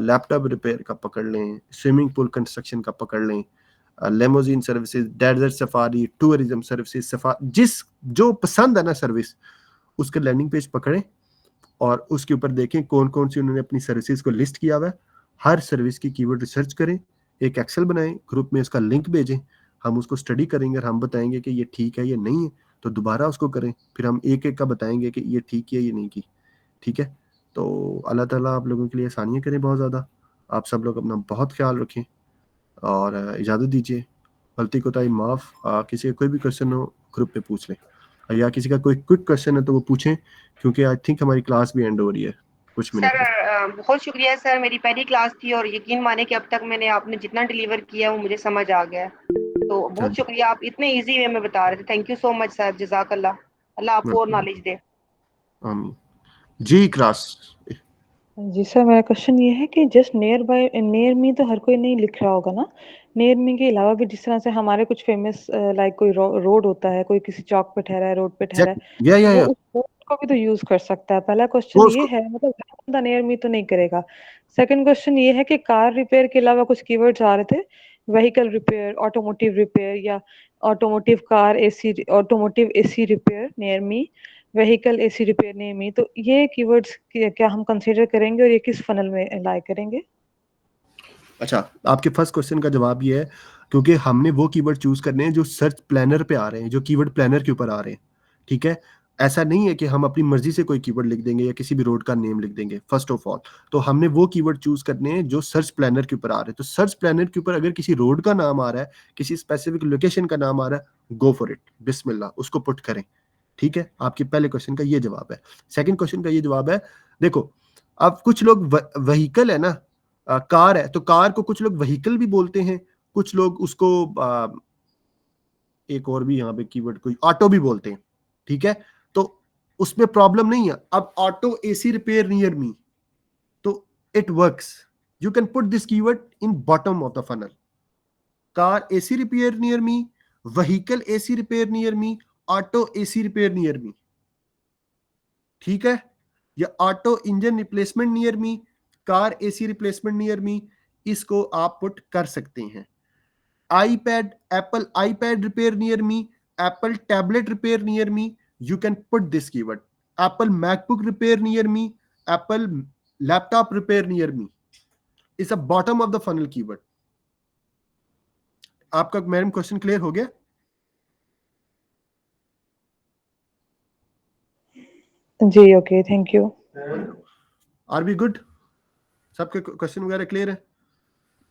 लैपटॉप रिपेयर का पकड़ लें, स्विमिंग पूल कंस्ट्रक्शन का पकड़ लें, limousine services, desert safari, tourism services, जिस जो पसंद है ना सर्विस, उसके लैंडिंग पेज पकड़ें और उसके ऊपर देखें कौन कौन सी उन्होंने अपनी सर्विसेज को लिस्ट किया हुआ है। हर सर्विस की कीवर्ड रिसर्च करें, एक एक्सेल बनाएं, ग्रुप में उसका लिंक भेजें, हम उसको स्टडी करेंगे और हम बताएंगे कि ये ठीक है ये नहीं है, तो दोबारा उसको करें, फिर हम एक एक का बताएंगे कि ये ठीक है ये नहीं की, ठीक है। तो अल्लाह ताला आप लोगों के लिए आसानियाँ करें बहुत ज़्यादा। आप सब लोग अपना बहुत ख्याल रखें और इजाज़त दीजिए। गलती कोताही माफ़, किसी का कोई भी क्वेश्चन हो ग्रुप पे पूछ लें। या किसी का कोई क्विक क्वेश्चन है तो वो पूछें, क्योंकि आई थिंक हमारी क्लास भी एंड हो रही है कुछ मिनट में। सर बहुत शुक्रिया सर, मेरी पहली क्लास थी और यकीन माने कि अब तक आपने जितना डिलीवर किया वो मुझे समझ आ गया है। तो बहुत चलिए, शुक्रिया, आप इतने इजी वे में बता रहे थे। Thank you so much sir, जजाकल्ला। अल्लाह आपको और नॉलेज दे। आमीन। जी क्लास। जी सर, मेरा क्वेश्चन ये है कि just nearby, near me तो हर कोई नहीं लिख रहा होगा ना, नियर मी के अलावा भी जिस तरह से हमारे कुछ फेमस लाइक कोई रोड होता है, कोई किसी चौक पे ठहरा है, रोड पे ठहरा है, वो या उस रोड को भी तो यूज कर सकता है। पहला क्वेश्चन वो ये उसको है, मतलब हर बंदा नियर मी तो नहीं करेगा। सेकंड क्वेश्चन ये है कि कार रिपेयर के अलावा कुछ कीवर्ड्स आ रहे थे, व्हीकल रिपेयर, ऑटोमोटिव रिपेयर, या automotive car AC, automotive AC repair near me, vehicle AC repair near me. तो ये कीवर्ड्स क्या हम कंसीडर करेंगे और ये किस फनल में लाई करेंगे? अच्छा, आपके फर्स्ट क्वेश्चन का जवाब ये है, क्योंकि हमने वो कीवर्ड चूज करने हैं जो सर्च प्लानर पे आ रहे हैं, जो कीवर्ड प्लानर के ऊपर आ रहे हैं। ठीक है, ऐसा नहीं है कि हम अपनी मर्जी से कोई कीवर्ड लिख देंगे या किसी भी रोड का नेम लिख देंगे। फर्स्ट ऑफ ऑल तो हमने वो कीवर्ड चूज करने हैं जो सर्च प्लानर के ऊपर आ रहे हैं। तो सर्च प्लानर के ऊपर अगर किसी रोड का नाम आ रहा है, किसी स्पेसिफिक लोकेशन का नाम आ रहा है, गो फॉर इट, बिस्मिल्लाह, उसको पुट करें। ठीक है, आपके पहले क्वेश्चन का ये जवाब है। सेकंड क्वेश्चन का ये जवाब है, देखो अब कुछ लोग व्हीकल है ना, कार है, तो कार को कुछ लोग व्हीकल भी बोलते हैं, कुछ लोग उसको एक और भी यहाँ पे कीवर्ड कोई ऑटो भी बोलते हैं। ठीक है, तो उसमें प्रॉब्लम नहीं है। अब auto AC repair near me, तो it works, you can put this keyword in bottom of the funnel. Car AC repair near me, vehicle AC repair near me, auto AC repair near me. ठीक है, या auto engine replacement near me, car AC replacement near me, इसको आप पुट कर सकते हैं। iPad, Apple iPad repair near me, Apple tablet repair near me, you can put this keyword. Apple MacBook repair near me, Apple laptop repair near me. It's a bottom of the funnel keyword. आपका मैडम क्वेश्चन क्लियर हो गया? जी okay, thank you. Are we good? सबके क्वेश्चन वगैरह क्लियर है?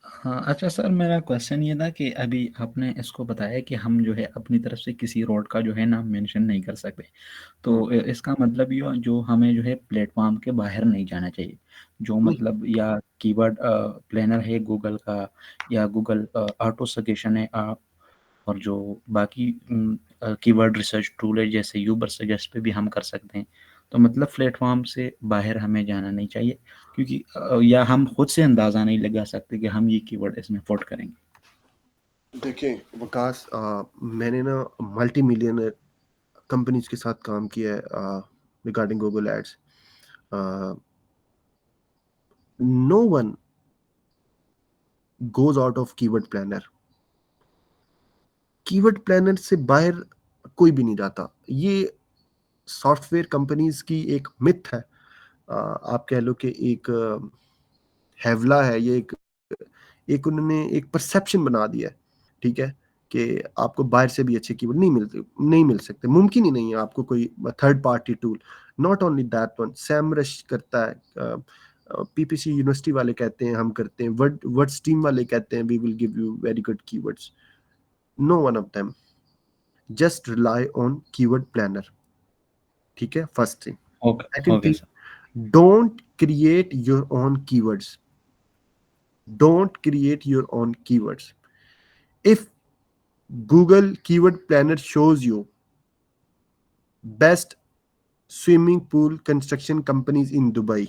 हाँ अच्छा सर, मेरा क्वेश्चन ये था कि अभी आपने इसको बताया कि हम जो है अपनी तरफ से किसी रोड का जो है नाम मेंशन नहीं कर सकते, तो इसका मतलब ये जो हमें जो है प्लेटफॉर्म के बाहर नहीं जाना चाहिए, जो मतलब या कीवर्ड प्लानर है गूगल का, या गूगल ऑटो सजेशन है, और जो बाकी कीवर्ड रिसर्च टूल है जैसे यूबर सजेस्ट पे भी हम कर सकते हैं। तो मतलब प्लेटफॉर्म से बाहर हमें जाना नहीं चाहिए, क्योंकि या हम खुद से अंदाज़ा नहीं लगा सकते कि हम ये कीवर्ड इसमें पुट करेंगे। देखिए विकास, मैंने ना मल्टी मिलियनर कंपनीज के साथ काम किया है regarding Google ads. No one goes out of keyword planner. Keyword planner से बाहर कोई भी नहीं जाता। ये सॉफ्टवेयर कंपनीज की एक मिथ है, आप कह लो कि एक हैवला है, ये एक उन्होंने एक परसेप्शन बना दिया है। ठीक है, कि आपको बाहर से भी अच्छे कीवर्ड नहीं मिल सकते, मुमकिन ही नहीं है आपको कोई third party tool. Not only that one, Semrush करता है, पीपीसी यूनिवर्सिटी वाले कहते हैं हम करते हैं, वर्ड स्टीम वाले कहते हैं we will give you very good keywords. No one of them, just rely on keyword planner. ठीक है, first thing. Second thing, don't create your own keywords. Don't create your own keywords. If Google Keyword Planner shows you best swimming pool construction companies in Dubai,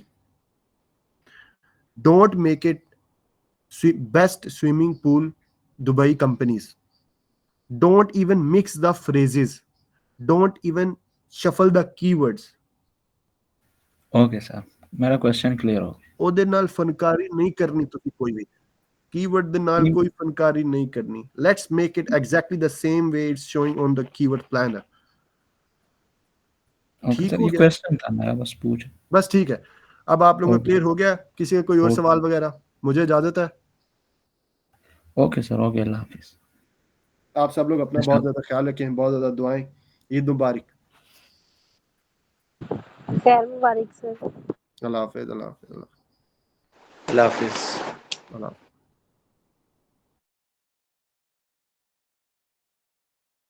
don't make it best swimming pool Dubai companies. Don't even mix the phrases. Don't even shuffle the keywords. Okay sir, मेरा क्वेश्चन क्लियर हो गया। ਉਹਦੇ ਨਾਲ ਫਨਕਾਰੀ ਨਹੀਂ ਕਰਨੀ ਤੁਸੀਂ ਕੋਈ ਵੀ। कीवर्ड ਦੇ ਨਾਲ ਕੋਈ ਫਨਕਾਰੀ ਨਹੀਂ ਕਰਨੀ। Let's make it exactly the same way it's showing on the keyword planner. Okay ठीक सर, हो ये गया? क्वेश्चन था मेरा, बस पूछ। बस ठीक है, अब आप लोगों को क्लियर हो गया? किसी का कोई और सवाल वगैरह? मुझे इजाजत है। ओके सर, ओके, अल्लाह हाफिज। आप सब लोग अपना बहुत ज्यादा ख्याल रखें, बहुत ज्यादा दुआएं। ईद मुबारक। खैर मुबारक सर। अल्लाह हाफिज। अल्लाह हाफिज। अल्लाह हाफिज। अल्लाह हाफिज।